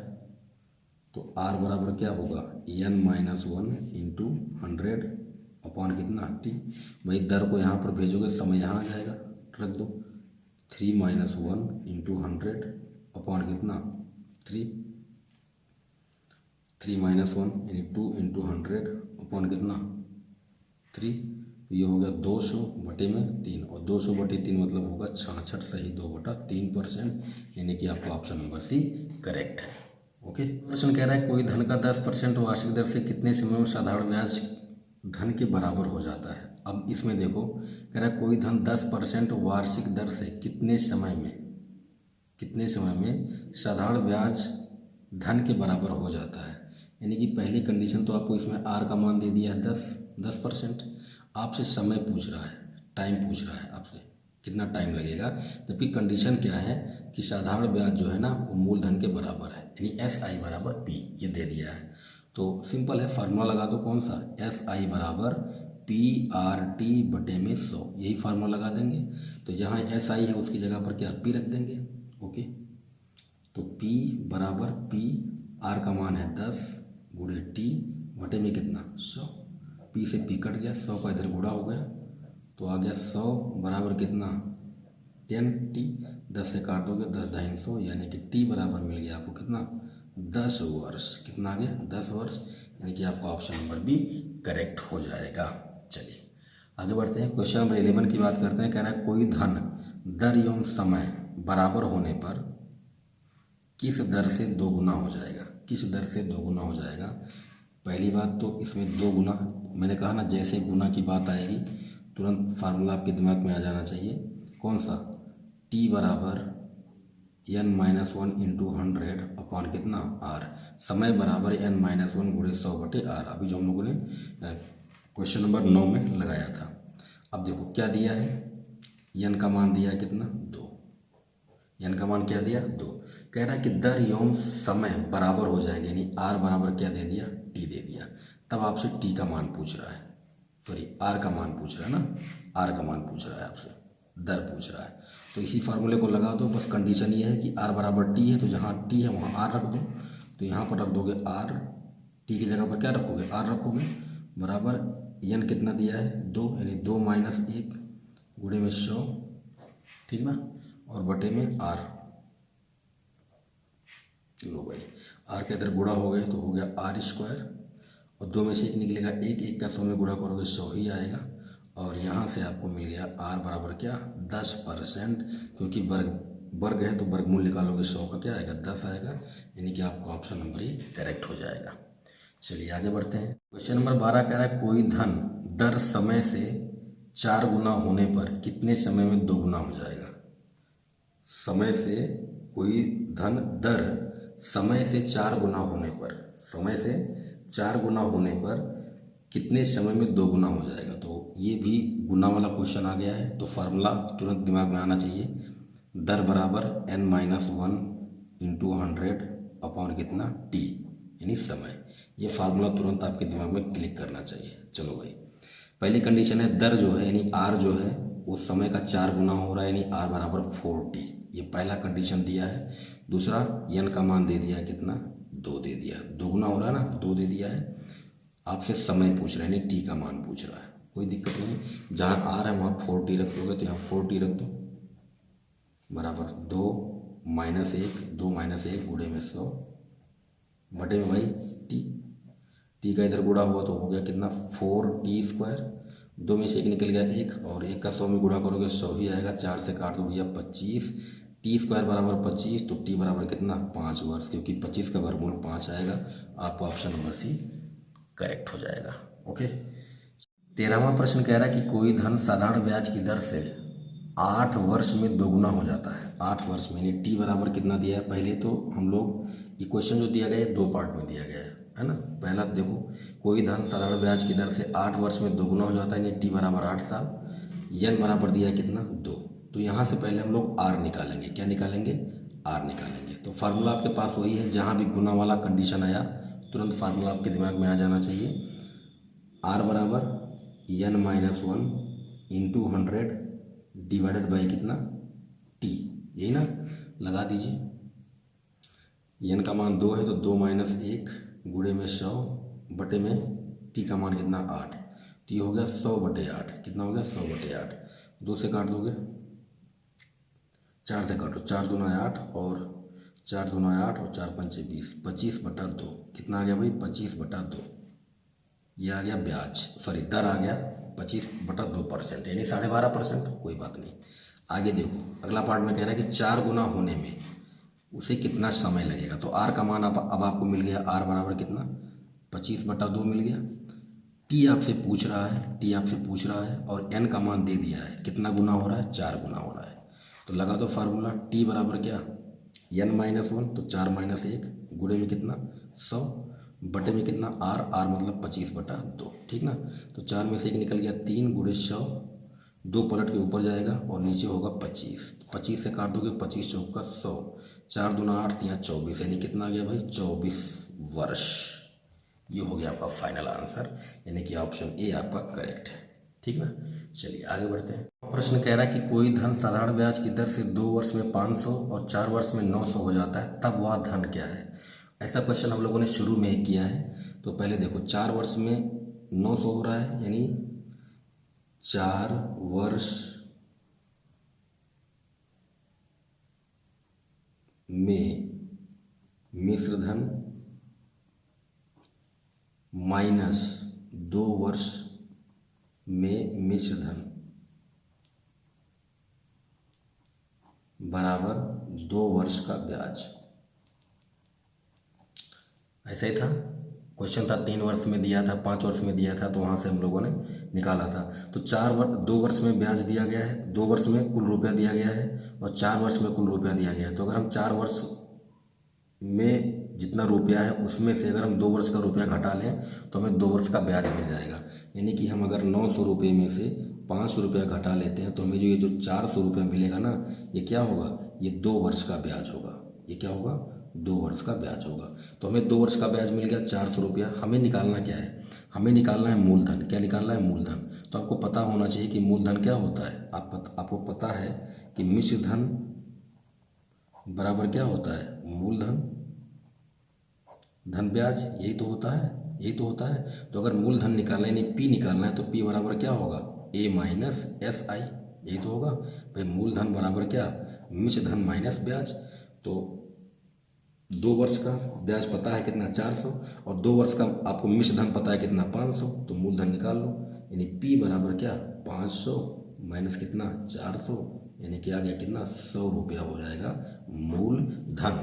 तो r बराबर क्या होगा n-1 इंटू 100 अपॉन कितना t, भाई दर को यहाँ पर भेजोगे समय यहाँ आ जाएगा, रख दो 3-1 इंटू 100 अपॉन कितना 3 3-1 यानी 2 इंटू 100 अपॉन कितना 3, तो ये हो गया 200 बटे में 3, और 200 बटे 3 मतलब होगा 66 सही 2/3%, यानी कि आपका ऑप्शन नंबर सी करेक्ट है। ओके, प्रश्न कह रहा है कोई धन का 10% वार्षिक दर से कितने समय में साधारण ब्याज धन के बराबर हो जाता है। अब इसमें देखो, कह रहा है कोई धन 10% वार्षिक दर से कितने समय में साधारण ब्याज धन के बराबर हो जाता है, यानी कि पहली कंडीशन तो आपको इसमें r का मान दे दिया है 10%, आपसे समय पूछ रहा है, टाइम पूछ रहा है आपसे कितना टाइम लगेगा, जबकि कंडीशन क्या है कि साधारण ब्याज जो है ना वो मूलधन के बराबर है, यानी SI बराबर P, ये दे दिया है। तो सिंपल है, फार्मूला लगा दो, कौन सा SI बराबर PRT बटे में 100, यही फार्मूला लगा देंगे। तो जहाँ SI है उसकी जगह पर क्या P रख देंगे। ओके, तो P बराबर P, R का मान है 10 गुणे T बटे में कितना 100, P से P कट गया, 100 का इधर गुणा हो गया, तो आ गया 100 बराबर कितना 10t, 10 से काट दोगे 10-100, यानी कि t बराबर मिल गया आपको कितना 10 वर्ष, कितना आ गया 10 वर्ष, यानी कि आपका ऑप्शन नंबर बी करेक्ट हो जाएगा। चलिए आगे बढ़ते हैं, क्वेश्चन नंबर 11 की बात करते हैं। कह रहा है कोई धन दर एवं समय बराबर होने पर किस दर से 2 गुना हो जाएगा, किस दर से 2 गुना हो जाएगा। पहली बात तो इसमें 2 गुना, मैंने कहा ना जैसे गुना की बात आएगी तुरंत फार्मूला आपके दिमाग में आ जाना चाहिए, कौन सा t बराबर n-1 इंटू 100 अपॉन कितना r, समय बराबर n-1 गुणे 100 बटे r। अभी जो हम लोगों ने क्वेश्चन नंबर 9 में लगाया था। अब देखो क्या दिया है, यन का मान दिया कितना 2, यन का मान क्या दिया 2। कह रहा है कि दर एवं समय बराबर हो जाएंगे, यानी आर बराबर क्या दे दिया टी दे दिया। तब आपसे टी का मान पूछ रहा है, सॉरी आर का मान पूछ रहा है ना, आर का मान पूछ रहा है आपसे, दर पूछ रहा है। तो इसी फार्मूले को लगा दो, बस कंडीशन ये है कि आर बराबर टी है, तो जहाँ टी है वहाँ आर रख दो। तो यहाँ पर रख दोगे आर, टी की जगह पर क्या रखोगे आर रखोगे, बराबर एन कितना दिया है 2, यानी 2 माइनस 1 गुणे में 100, ठीक ना, और बटे में आर। लो भाई आर के इधर गुणा हो गए तो हो गया आर स्क्वायर, और 2 में से 1 निकलेगा 1, 1 का 100 में गुणा करोगे 100 ही आएगा। और यहाँ से आपको मिल गया आर बराबर क्या 10%, क्योंकि वर्ग है तो वर्गमूल निकालोगे 100 का क्या आएगा 10 आएगा, यानी कि आपका ऑप्शन नंबर ये करेक्ट हो जाएगा। चलिए आगे बढ़ते हैं। क्वेश्चन नंबर 12 कह रहा है कोई धन दर समय से 4 गुना होने पर कितने समय में 2 गुना हो जाएगा। समय से कोई धन दर समय से 4 गुना होने पर, समय से 4 गुना होने पर कितने समय में 2 गुना हो जाएगा। तो ये भी गुना वाला क्वेश्चन आ गया है, तो फार्मूला तुरंत दिमाग में आना चाहिए, दर बराबर n-1 इंटू 100 अपॉन कितना t, यानी समय। ये फार्मूला तुरंत आपके दिमाग में क्लिक करना चाहिए। चलो भाई पहली कंडीशन है दर जो है यानी r जो है वो समय का 4 गुना हो रहा है, यानी r बराबर 4t, ये पहला कंडीशन दिया है। दूसरा n का मान दे दिया है कितना 2 दे दिया, 2 गुना हो रहा है ना 2 दे दिया है। आपसे समय पूछ रहा है यानी t का मान पूछ रहा है, कोई दिक्कत नहीं, जहाँ r है वहाँ 4t रख दोगे तो यहाँ 4t रख दो, बराबर 2 माइनस 1 गुणे में 100 बटे में भाई टी का इधर गुणा हुआ तो हो गया कितना 4t स्क्वायर, 2 में से 1 निकल गया 1, और 1 का 100 में गुणा करोगे 100 ही आएगा, 4 से काट दो भैया 25, टी स्क्वायर बराबर 25, तो टी बराबर कितना 5 वर्ष, क्योंकि 25 का वर्गमूल 5 आएगा। आपका ऑप्शन नंबर सी करेक्ट हो जाएगा। ओके 13वां प्रश्न कह रहा है कि कोई धन साधारण ब्याज की दर से 8 वर्ष में 2 गुना हो जाता है। 8 वर्ष में, यानी टी बराबर कितना दिया है, पहले तो हम लोग इक्वेशन जो दिया गया है 2 पार्ट में दिया गया है ना। पहला देखो कोई धन साधारण ब्याज की दर से 8 वर्ष में 2 गुना हो जाता है, यानी टी बराबर 8 साल, एन बराबर दिया है कितना 2। तो यहाँ से पहले हम लोग आर निकालेंगे, क्या निकालेंगे आर निकालेंगे। तो फार्मूला आपके पास वही है, जहाँ भी गुना वाला कंडीशन आया तुरंत फार्मूला आपके दिमाग में आ जाना चाहिए, आर बराबर n-1 इंटू 100 डिवाइडेड बाई कितना टी, यही ना, लगा दीजिए। n का मान 2 है तो 2 माइनस 1 गुणे में 100 बटे में t का मान कितना 8, तो ये हो गया 100 बटे 8, कितना हो गया 100 बटे 8, 2 से काट दोगे 4 से काटो, 4 दूना 8 और 4 दूना 8 और 4 पंचे 20, 25 बटा 2, कितना आ गया भाई 25 बटा 2, ये आ गया ब्याज, सॉरी दर आ गया 25 बटा 2%, यानी 12.5%। कोई बात नहीं, आगे देखो अगला पार्ट में कह रहा है कि 4 गुना होने में उसे कितना समय लगेगा। तो आर का मान अब आपको मिल गया, आर बराबर कितना 25 बटा 2 मिल गया। टी आपसे पूछ रहा है, और एन का मान दे दिया है, कितना गुना हो रहा है 4 गुना हो रहा है। तो लगा दो फार्मूला, टी बराबर क्या n-1, तो 4 माइनस 1 गुणे में कितना 100 बटे में कितना आर मतलब 25 बटा 2, ठीक ना। तो 4 में से 1 निकल गया 3 गुणे 100, 2 पलट के ऊपर जाएगा और नीचे होगा 25, 25 से काट दोगे 25 चौका 100, 4 दूना 8 या 24, यानी कितना आ गया भाई 24 वर्ष। ये हो गया आपका फाइनल आंसर, यानी कि ऑप्शन ए आपका करेक्ट है, ठीक ना। चलिए आगे बढ़ते हैं। प्रश्न कह रहा है कि कोई धन साधारण ब्याज की दर से 2 वर्ष में 500 और 4 वर्ष में 900 हो जाता है, तब वह धन क्या है। ऐसा क्वेश्चन हम लोगों ने शुरू में ही किया है। तो पहले देखो 4 वर्ष में 900 हो रहा है, यानी 4 वर्ष में मिश्र धन माइनस 2 वर्ष में मिश्र धन बराबर 2 वर्ष का ब्याज। ऐसा ही था क्वेश्चन, था 3 वर्ष में दिया था, 5 वर्ष में दिया था, तो वहाँ से हम लोगों ने निकाला था। तो 2 वर्ष में ब्याज दिया गया है, 2 वर्ष में कुल रुपया दिया गया है और 4 वर्ष में कुल रुपया दिया गया है। तो अगर हम 4 वर्ष में जितना रुपया है उसमें से अगर हम 2 वर्ष का रुपया घटा लें तो हमें 2 वर्ष का ब्याज मिल जाएगा। यानी कि हम अगर 900 रुपये में से 500 रुपया घटा लेते हैं तो हमें ये जो 400 रुपया मिलेगा ना, ये क्या होगा, ये 2 वर्ष का ब्याज होगा। ये क्या होगा, 2 वर्ष का ब्याज होगा। तो हमें 2 वर्ष का ब्याज मिल गया 400 रुपया। हमें निकालना क्या है, हमें निकालना है मूलधन। क्या निकालना है, मूलधन। तो आपको पता होना चाहिए कि मूलधन क्या होता है। आपको पता है कि मिश्र धन बराबर क्या होता है, मूलधन धन ब्याज। यही तो होता है, यही तो होता है। तो अगर मूलधन निकालना यानी पी निकालना है तो पी बराबर क्या होगा, ए माइनस एस आई। यही तो होगा भाई, मूलधन बराबर क्या, मिश्र धन माइनस ब्याज। तो 2 वर्ष का ब्याज पता है कितना, 400, और 2 वर्ष का आपको मिश्र धन पता है कितना, 500। तो मूलधन निकाल लो, यानी पी बराबर क्या, 500 माइनस कितना, 400, यानी कि आ गया कितना, 100 रुपया हो जाएगा मूलधन।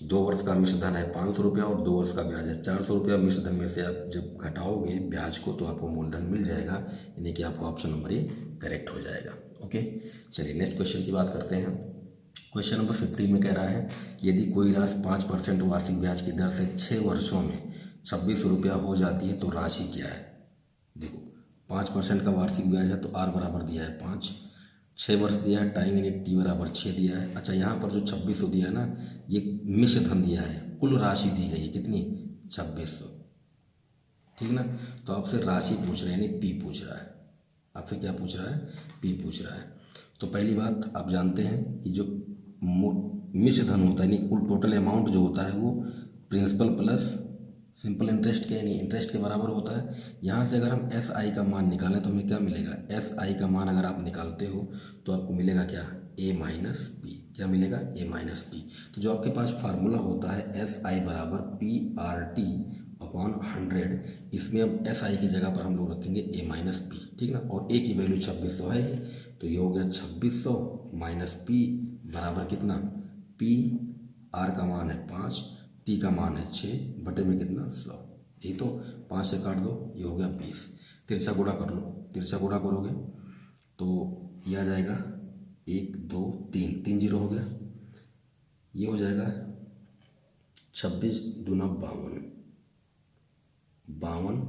2 वर्ष का मिश्र धन है 500 रुपया और 2 वर्ष का ब्याज है 400 रुपया। मिश्र धन में से आप जब घटाओगे ब्याज को तो आपको मूलधन मिल जाएगा, यानी कि आपको ऑप्शन नंबर ए करेक्ट हो जाएगा। ओके, चलिए नेक्स्ट क्वेश्चन की बात करते हैं। क्वेश्चन नंबर 15 में कह रहा है कि यदि कोई राशि 5% वार्षिक ब्याज की दर से 6 वर्षों में 26 रुपया हो जाती है तो राशि क्या है। देखो 5% का वार्षिक ब्याज है तो आर बराबर दिया है 5, 6 वर्ष दिया है, टाइम यूनिट टी बराबर 6 दिया है। अच्छा, यहाँ पर जो 2600 दिया है ना, ये मिश्र धन दिया है, कुल राशि दी गई है कितनी, 2600। ठीक ना, तो आपसे राशि पूछ रहा है, यानी पी पूछ रहा है। आपसे क्या पूछ रहा है, पी पूछ रहा है। तो पहली बात आप जानते हैं कि जो मिश्र धन होता है, यानी कुल टोटल अमाउंट जो होता है वो प्रिंसिपल प्लस सिंपल इंटरेस्ट के यानी इंटरेस्ट के बराबर होता है। यहाँ से अगर हम एस आई का मान निकालें तो हमें क्या मिलेगा, एस आई का मान अगर आप निकालते हो तो आपको मिलेगा क्या, ए माइनस पी। क्या मिलेगा, ए माइनस पी। तो जो आपके पास फार्मूला होता है एस आई बराबर पी आर टी अपॉन 100, इसमें अब एस आई की जगह पर हम लोग रखेंगे ए माइनस पी। ठीक ना, और ए की वैल्यू 2600 है, तो ये हो गया 2600 माइनस पी बराबर कितना, पी आर का मान है 5, टी का मान है 6 बटे में कितना, 100। यही तो 5 से काट दो, ये हो गया 20। तिरछा गुणा कर लो, तिरछा गुणा करोगे तो ये आ जाएगा 1 2 3, 3 0 हो गया। ये हो जाएगा 26 दूना 52, 52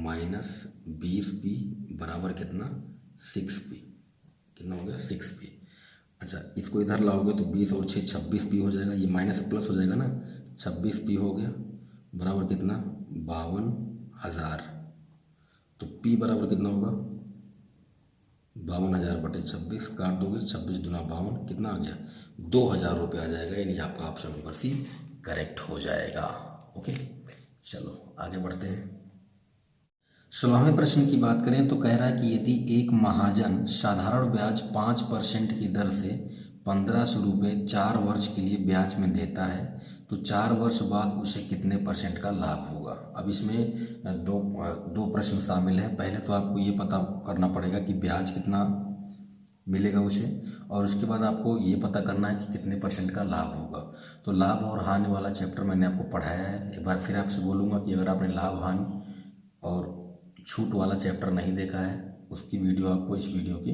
माइनस 20 पी बराबर कितना, 6 पी। कितना हो गया, 6 पी। अच्छा, इसको इधर लाओगे तो 20 और 6 26 पी हो जाएगा। ये माइनस प्लस हो जाएगा ना, 26 पी हो गया बराबर कितना, 52,000। तो पी बराबर कितना होगा, 52,000 बटे 26, काट दोगे 26 दूना 52, कितना आ गया, 2,000 रुपये आ जाएगा। यानी आपका ऑप्शन नंबर सी करेक्ट हो जाएगा। ओके, चलो आगे बढ़ते हैं। 16वें प्रश्न की बात करें तो कह रहा है कि यदि एक महाजन साधारण ब्याज 5% की दर से 1500 रुपये 4 वर्ष के लिए ब्याज में देता है तो 4 वर्ष बाद उसे कितने % का लाभ होगा। अब इसमें दो प्रश्न शामिल हैं। पहले तो आपको ये पता करना पड़ेगा कि ब्याज कितना मिलेगा उसे, और उसके बाद आपको ये पता करना है कि कितने % का लाभ होगा। तो लाभ और हानि वाला चैप्टर मैंने आपको पढ़ाया है। एक बार फिर आपसे बोलूँगा कि अगर आपने लाभ हानि और छूट वाला चैप्टर नहीं देखा है उसकी वीडियो आपको इस वीडियो के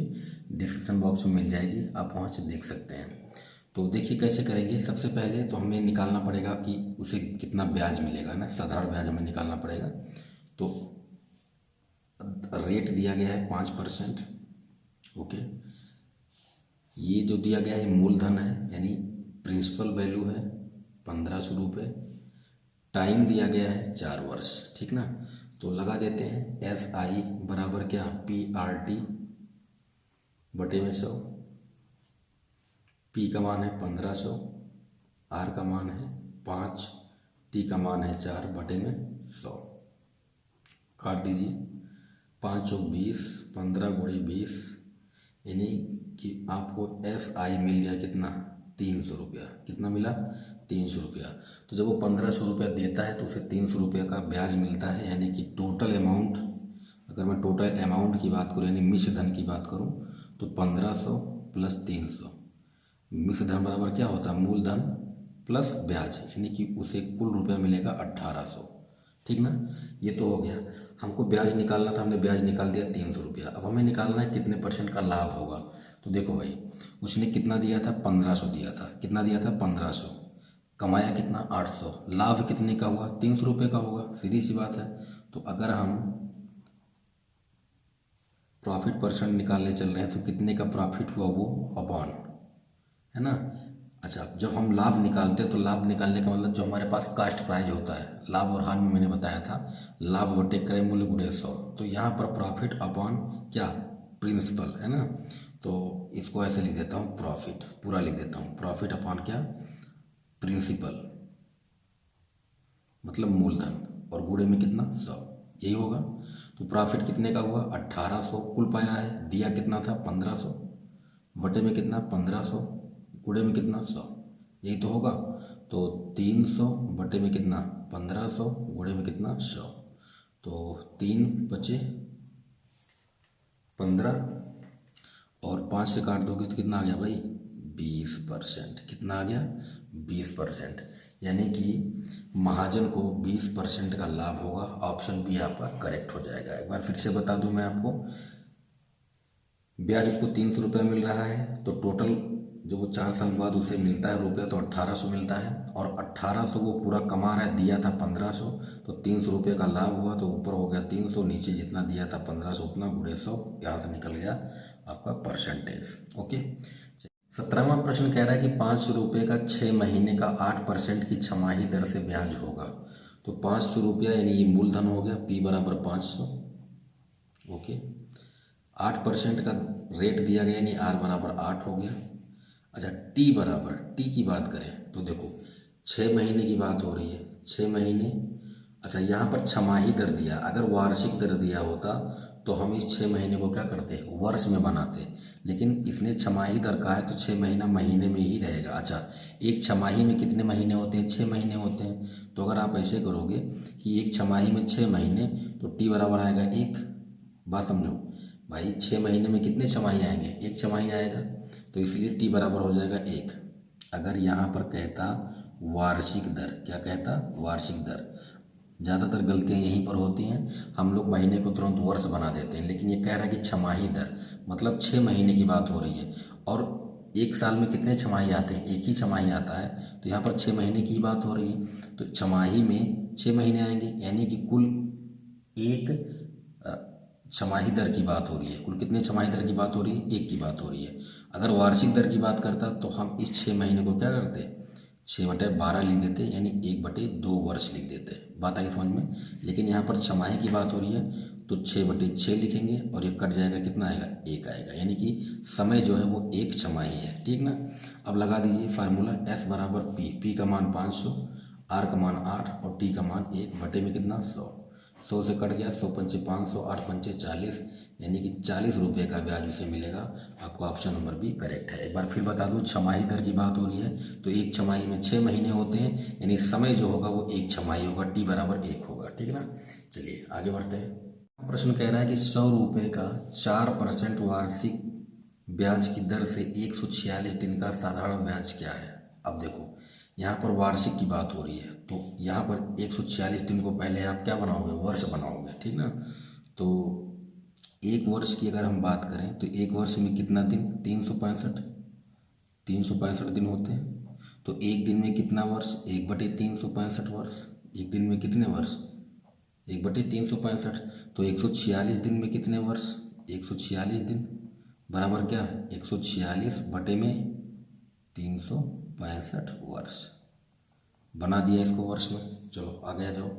डिस्क्रिप्शन बॉक्स में मिल जाएगी, आप वहाँ से देख सकते हैं। तो देखिए कैसे करेंगे। सबसे पहले तो हमें निकालना पड़ेगा कि उसे कितना ब्याज मिलेगा ना, साधारण ब्याज हमें निकालना पड़ेगा। तो रेट दिया गया है 5%। ओके, ये जो दिया गया है मूलधन है, यानी प्रिंसिपल वैल्यू है 1500 रुपये, टाइम दिया गया है 4 वर्ष। ठीक ना, तो लगा देते हैं एस आई बराबर क्या, पी आर टी बटे में 100। पी का मान है 1500, आर का मान है 5, टी का मान है 4 बटे में 100। काट दीजिए, 5 चौक 20, 15 गुणे 20, यानी कि आपको एस आई मिल गया कितना, 300 रुपया। कितना मिला, 300 रुपया। तो जब वो 1500 रुपया देता है तो उसे 300 रुपये का ब्याज मिलता है। यानी कि टोटल अमाउंट, अगर मैं टोटल अमाउंट की बात करूँ यानी मिश्र धन की बात करूँ तो 1500 प्लस 300, मिश्र धन बराबर क्या होता है, मूलधन प्लस ब्याज, यानी कि उसे कुल रुपया मिलेगा 1800। ठीक ना, ये तो हो गया। हमको ब्याज निकालना था, हमने ब्याज निकाल दिया 300 रुपया। अब हमें निकालना है कितने % का लाभ होगा। तो देखो भाई, उसने कितना दिया था, 1500 दिया था। कितना दिया था, 1500। कमाया कितना 800, लाभ कितने का हुआ 300 रुपये का होगा, सीधी सी बात है। तो अगर हम प्रॉफिट परसेंट निकालने चल रहे हैं तो कितने का प्रॉफिट हुआ वो अपॉन, है ना। अच्छा, जब हम लाभ निकालते हैं तो लाभ निकालने का मतलब जो हमारे पास कास्ट प्राइस होता है, लाभ और हानि में मैंने बताया था लाभ बटे क्रय मूल्य गुणे 100, तो यहाँ पर प्रॉफिट अपॉन क्या, प्रिंसिपल, है ना। तो इसको ऐसे लिख देता हूँ, प्रॉफिट पूरा लिख देता हूँ, प्रॉफिट अपॉन क्या, प्रिंसिपल, मतलब मूलधन, और गुणे में कितना 100, यही होगा। तो प्रॉफिट कितने का हुआ 1800 कुल पाया है, दिया कितना था 1500, बटे में कितना 1500, गुणे में कितना 100, यही तो होगा। तो 300 बटे में कितना 1500, गुणे में कितना 100, तो 3 × 5 = 15, और 5 से काट दोगे तो कितना आ गया भाई 20%, कितना आ गया 20%, यानी कि महाजन को 20% का लाभ होगा। ऑप्शन बी आपका करेक्ट हो जाएगा। एक बार फिर से बता दूं मैं आपको, ब्याज उसको 300 रुपये मिल रहा है, तो टोटल जो वो 4 साल बाद उसे मिलता है रुपया तो 1800 मिलता है, और 1800 वो पूरा कमा रहा है, दिया था 1500, तो 300 रुपये का लाभ हुआ, तो ऊपर हो गया 300, नीचे जितना दिया था 1500 उतना गुणे 100, यहाँ से निकल गया आपका परसेंटेज। ओके, 17वां प्रश्न कह रहा है कि 500 रुपये का 6 महीने का 8% की छमाही दर से ब्याज होगा। तो 500 रुपया यानी ये मूलधन हो गया, P = 500। ओके, 8% का रेट दिया गया यानी R = 8 हो गया। अच्छा, टी की बात करें तो देखो 6 महीने की बात हो रही है, 6 महीने। अच्छा, यहाँ पर छमाही दर दिया, अगर वार्षिक दर दिया होता तो हम इस 6 महीने को क्या करते वर्ष में बनाते, लेकिन इसने छमाही दर कहा है तो 6 महीना महीने में ही रहेगा। अच्छा, एक छमाही में कितने महीने होते हैं 6 महीने होते हैं, तो अगर आप ऐसे करोगे कि एक छमाही में 6 महीने, तो टी बराबर आएगा 1। बात समझो भाई, 6 महीने में कितने छमाही आएंगे, एक छमाही आएगा, तो इसलिए टी बराबर हो जाएगा 1। अगर यहाँ पर कहता वार्षिक दर, क्या कहता वार्षिक दर, ज़्यादातर गलतियाँ यहीं पर होती हैं, हम लोग महीने को तुरंत वर्ष बना देते हैं, लेकिन ये कह रहा है कि छमाही दर, मतलब 6 महीने की बात हो रही है, और एक साल में कितने छमाही आते हैं, एक ही छमाही आता है, तो यहाँ पर 6 महीने की बात हो रही है, तो छमाही में 6 महीने आएंगे, यानी कि कुल एक छमाही दर की बात हो रही है। कुल कितने छमाही दर की बात हो रही है, एक की बात हो रही है। अगर वार्षिक दर की बात करता तो हम इस 6 महीने को क्या करते 6/12 लिख देते, यानी 1/2 वर्ष लिख देते। बात आई समझ में। लेकिन यहाँ पर छमाही की बात हो रही है तो 6/6 लिखेंगे, और ये कट जाएगा, कितना आएगा 1 आएगा, यानी कि समय जो है वो एक छमाही है। ठीक ना। अब लगा दीजिए फार्मूला, S = P का मान 500, R का मान 8 और T का मान 1, बटे में कितना 100, 100 से कट गया, 100 × 5 = 500, 8 × 5 = 40, यानी कि 40 रुपये का ब्याज उसे मिलेगा। आपका ऑप्शन नंबर बी करेक्ट है। एक बार फिर बता दूं, छमाही दर की बात हो रही है तो एक छमाही में 6 महीने होते हैं, यानी समय जो होगा वो एक छमाही होगा, टी बराबर 1 होगा। ठीक ना। चलिए आगे बढ़ते हैं। प्रश्न कह रहा है कि 100 रुपये का 4% वार्षिक ब्याज की दर से 146 दिन का साधारण ब्याज क्या है। अब देखो यहाँ पर वार्षिक की बात हो रही है, तो यहाँ पर 146 दिन को पहले आप क्या बनाओगे, वर्ष बनाओगे। ठीक ना। तो एक वर्ष की अगर हम बात करें तो एक वर्ष में कितना दिन, 365 दिन होते हैं। तो एक दिन में कितना वर्ष, 1/365 वर्ष। एक दिन में कितने वर्ष, 1/365। तो 146 दिन में कितने वर्ष, 146 दिन बराबर क्या है 146 बटे में 365 वर्ष। बना दिया इसको वर्ष में। चलो आगे आ जाओ।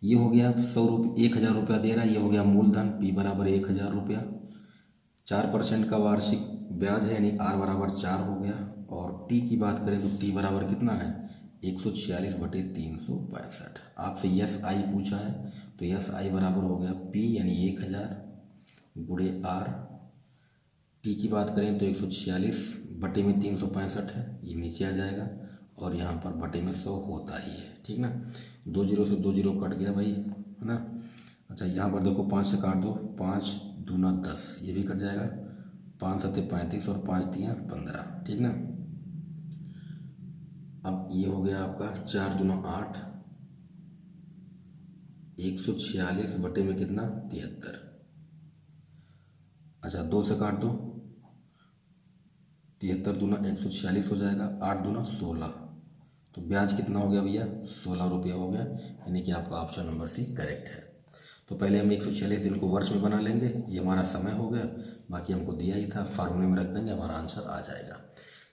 ये हो गया 1000 रुपया दे रहा है, ये हो गया मूलधन, P = 1000 रुपया। 4% का वार्षिक ब्याज है, यानी R = 4 हो गया। और T की बात करें तो T बराबर कितना है 146/365। आपसे SI पूछा है तो SI बराबर हो गया P यानी 1000 गुणे R। T की बात करें तो 146/365 है, ये नीचे आ जाएगा, और यहाँ पर बटे में 100 होता ही है। ठीक ना। 2 0 से 2 0 कट गया भाई, है ना। अच्छा, यहाँ पर देखो 5 से काट दो, 5 दूना 10, ये भी कट जाएगा, 5 7 35 और 5 3 15। ठीक ना। अब ये हो गया आपका 4 दूना 8, 146 बटे में कितना 73। अच्छा, 2 से काट दो, 73 दूना 146 हो जाएगा, 8 दूना 16, तो ब्याज कितना हो गया भैया, 16 रुपये हो गया, यानी कि आपका ऑप्शन नंबर सी करेक्ट है। तो पहले हम 146 दिन को वर्ष में बना लेंगे, ये हमारा समय हो गया, बाकी हमको दिया ही था, फार्मूले में रख देंगे, हमारा आंसर आ जाएगा।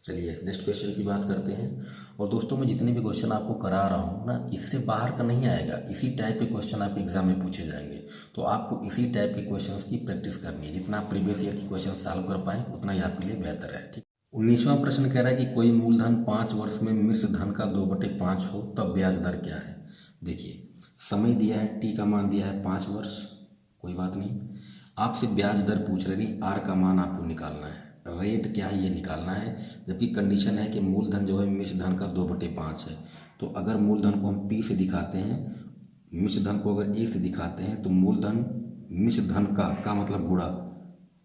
चलिए नेक्स्ट क्वेश्चन की बात करते हैं। और दोस्तों मैं जितने भी क्वेश्चन आपको करा रहा हूँ ना, इससे बाहर का नहीं आएगा, इसी टाइप के क्वेश्चन आपके एग्जाम में पूछे जाएंगे। तो आपको इसी टाइप के क्वेश्चंस की प्रैक्टिस करनी है, जितना आप प्रीवियस ईयर के क्वेश्चन सॉल्व कर पाएँ उतना ही आपके लिए बेहतर है। ठीक, 19वां प्रश्न कह रहा है कि कोई मूलधन 5 वर्ष में मिश्र धन का 2/5 हो तब ब्याज दर क्या है। देखिए समय दिया है, टी का मान दिया है 5 वर्ष, कोई बात नहीं, आपसे ब्याज दर पूछ रहे नहीं, आर का मान आपको निकालना है, रेट क्या है ये निकालना है। जबकि कंडीशन है कि मूलधन जो है मिश्र धन का 2/5 है। तो अगर मूलधन को हम पी से दिखाते हैं, मिश्र धन को अगर ए से दिखाते हैं, तो मूलधन मिश्र धन का मतलब गुणा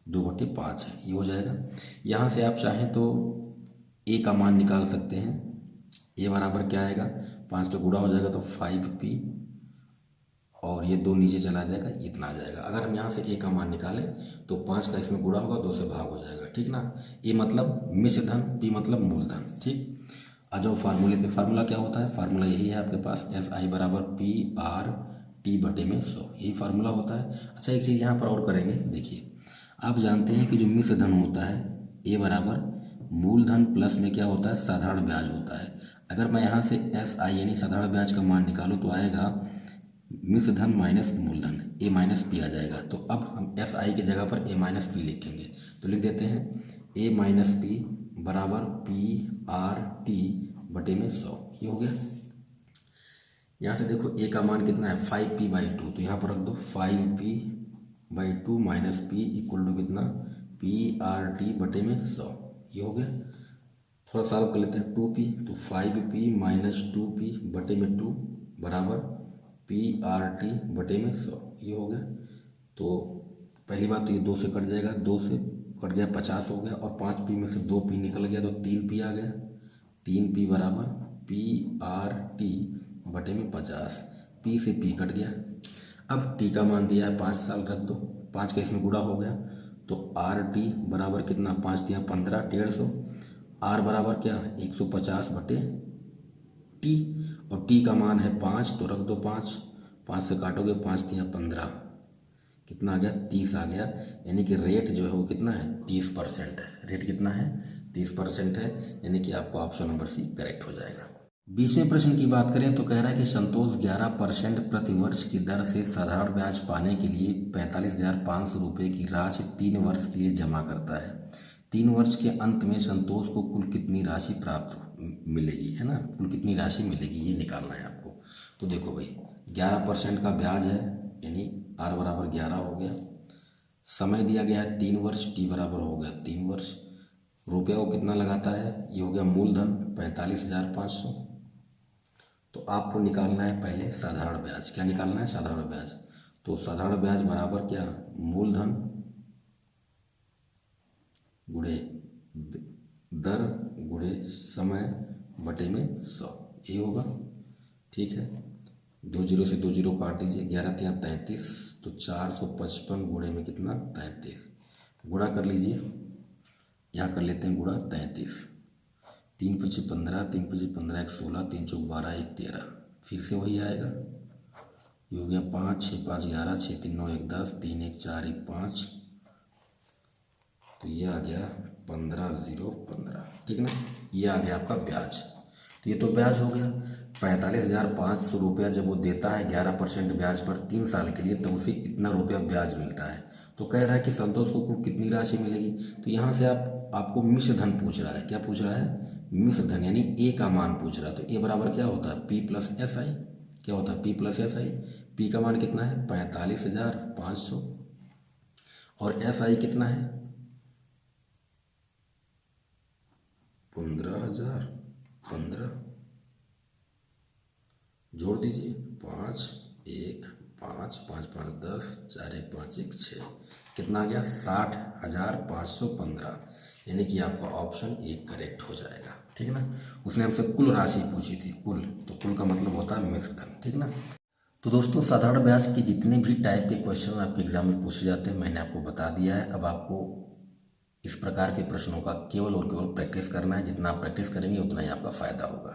2/5 है, ये हो जाएगा। यहाँ से आप चाहें तो ए का मान निकाल सकते हैं। ए बराबर क्या आएगा, 5 पे गुणा हो जाएगा तो 5p, और ये 2 नीचे चला जाएगा, इतना आ जाएगा। अगर हम यहाँ से ए का मान निकालें तो 5 का इसमें गुणा होगा, 2 से भाग हो जाएगा, ठीक ना। ए मतलब मिश्र धन, पी मतलब मूलधन। ठीक, आ जाओ फार्मूले पे। फार्मूला क्या होता है, फार्मूला यही है आपके पास, SI बराबर PR/T/100, यही फार्मूला होता है। अच्छा एक चीज़ यहाँ पर और करेंगे, देखिए आप जानते हैं कि जो मिश्र धन होता है, ए बराबर मूलधन प्लस में क्या होता है, साधारण ब्याज होता है। अगर मैं यहाँ से SI यानी साधारण ब्याज का मान निकालूँ तो आएगा मिश्र धन माइनस मूलधन, A माइनस पी आ जाएगा। तो अब हम SI की जगह पर A माइनस पी लिखेंगे, तो लिख देते हैं A माइनस पी बराबर PR/T/100, ये हो गया। यहाँ से देखो A का मान कितना है, 5p/2, तो यहाँ पर रख दो 5p/2 minus P equal to कितना, PR/T/100, ये हो गया। थोड़ा सॉल्व कर लेते हैं, 2p, तो 5p माइनस 2p/2 बराबर PR/T/100, ये हो गया। तो पहली बात तो ये 2 से कट जाएगा, 2 से कट गया 50 हो गया, और 5p में से 2p निकल गया तो 3p आ गया, 3p बराबर PR/T/50, p से p कट गया। अब t का मान दिया है 5 साल, रख दो, 5 का इसमें गुणा हो गया, तो RT बराबर कितना, 5 दिया 15, 150, R बराबर क्या 150/T, और T का मान है 5, तो रख दो 5, 5 से काटोगे 5 दिया 15, कितना आ गया 30 आ गया। यानी कि रेट जो है वो कितना है, 30% है। रेट कितना है, 30% है, यानी कि आपको ऑप्शन नंबर सी करेक्ट हो जाएगा। 20वें प्रश्न की बात करें तो कह रहा है कि संतोष 11% प्रति वर्ष की दर से साधारण ब्याज पाने के लिए 45,500 रुपये की राशि 3 वर्ष के लिए जमा करता है। 3 वर्ष के अंत में संतोष को कुल कितनी राशि प्राप्त मिलेगी, है ना, कुल कितनी राशि मिलेगी ये निकालना है आपको। तो देखो भाई 11% का ब्याज है, यानी R बराबर 11 हो गया, समय दिया गया है 3 वर्ष, T बराबर हो गया 3 वर्ष, रुपया वो कितना लगाता है, ये हो गया मूलधन 45,500। तो आपको निकालना है पहले साधारण ब्याज, क्या निकालना है, साधारण ब्याज। तो साधारण ब्याज बराबर क्या, मूलधन गुणे दर गुणे समय बटे में 100, ये होगा। ठीक है, 2 0 से 2 0 काट दीजिए, 11 3 33, तो 455 गुणे में कितना 33, गुणा कर लीजिए, यहाँ कर लेते हैं गुणा 33, 3 × 5 = 15, 3 × 5 = 15, 1 16, 3 × 4 = 12, 1 13, फिर से वही आएगा, ये हो गया 5 6 5 11, 6 3 9 1 10, 3 1 4 1 5, तो ये आ गया 15,015, ठीक ना, ये आ गया आपका ब्याज। तो ये तो ब्याज हो गया। 45,500 रुपया जब वो देता है 11% ब्याज पर 3 साल के लिए, तब उसे इतना रुपया ब्याज मिलता है। तो कह रहा है कि संतोष को कुल कितनी राशि मिलेगी। तो यहाँ से आपको मिश्र धन पूछ रहा है, क्या पूछ रहा है, मिश्र धन, यानी ए का मान पूछ रहा है। तो ए बराबर क्या होता है, P + SI, क्या होता है P + SI, P का मान कितना है 45,500, और SI कितना है 15,015, जोड़ दीजिए 5 1 5 5 5 10, 4 1 5 1 6, कितना आ गया 60,515, यानी कि आपका ऑप्शन ए करेक्ट हो जाएगा। ठीक है ना, उसने हमसे कुल राशि पूछी थी, कुल, तो कुल का मतलब होता है मिश्र धन। ठीक ना, तो दोस्तों साधारण ब्याज के जितने भी टाइप के क्वेश्चन आपके एग्जाम में पूछे जाते हैं मैंने आपको बता दिया है। अब आपको इस प्रकार के प्रश्नों का केवल और केवल प्रैक्टिस करना है, जितना आप प्रैक्टिस करेंगे उतना ही आपका फ़ायदा होगा।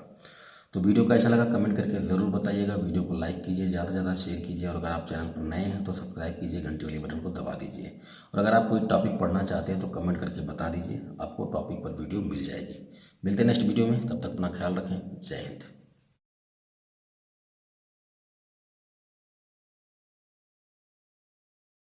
तो वीडियो कैसा लगा कमेंट करके ज़रूर बताइएगा। वीडियो को लाइक कीजिए, ज़्यादा से ज़्यादा शेयर कीजिए, और अगर आप चैनल पर नए हैं तो सब्सक्राइब कीजिए, घंटी वाली बटन को दबा दीजिए। और अगर आप कोई टॉपिक पढ़ना चाहते हैं तो कमेंट करके बता दीजिए, आपको टॉपिक पर वीडियो मिल जाएगी। मिलते हैं नेक्स्ट वीडियो में, तब तक अपना ख्याल रखें। जय हिंद।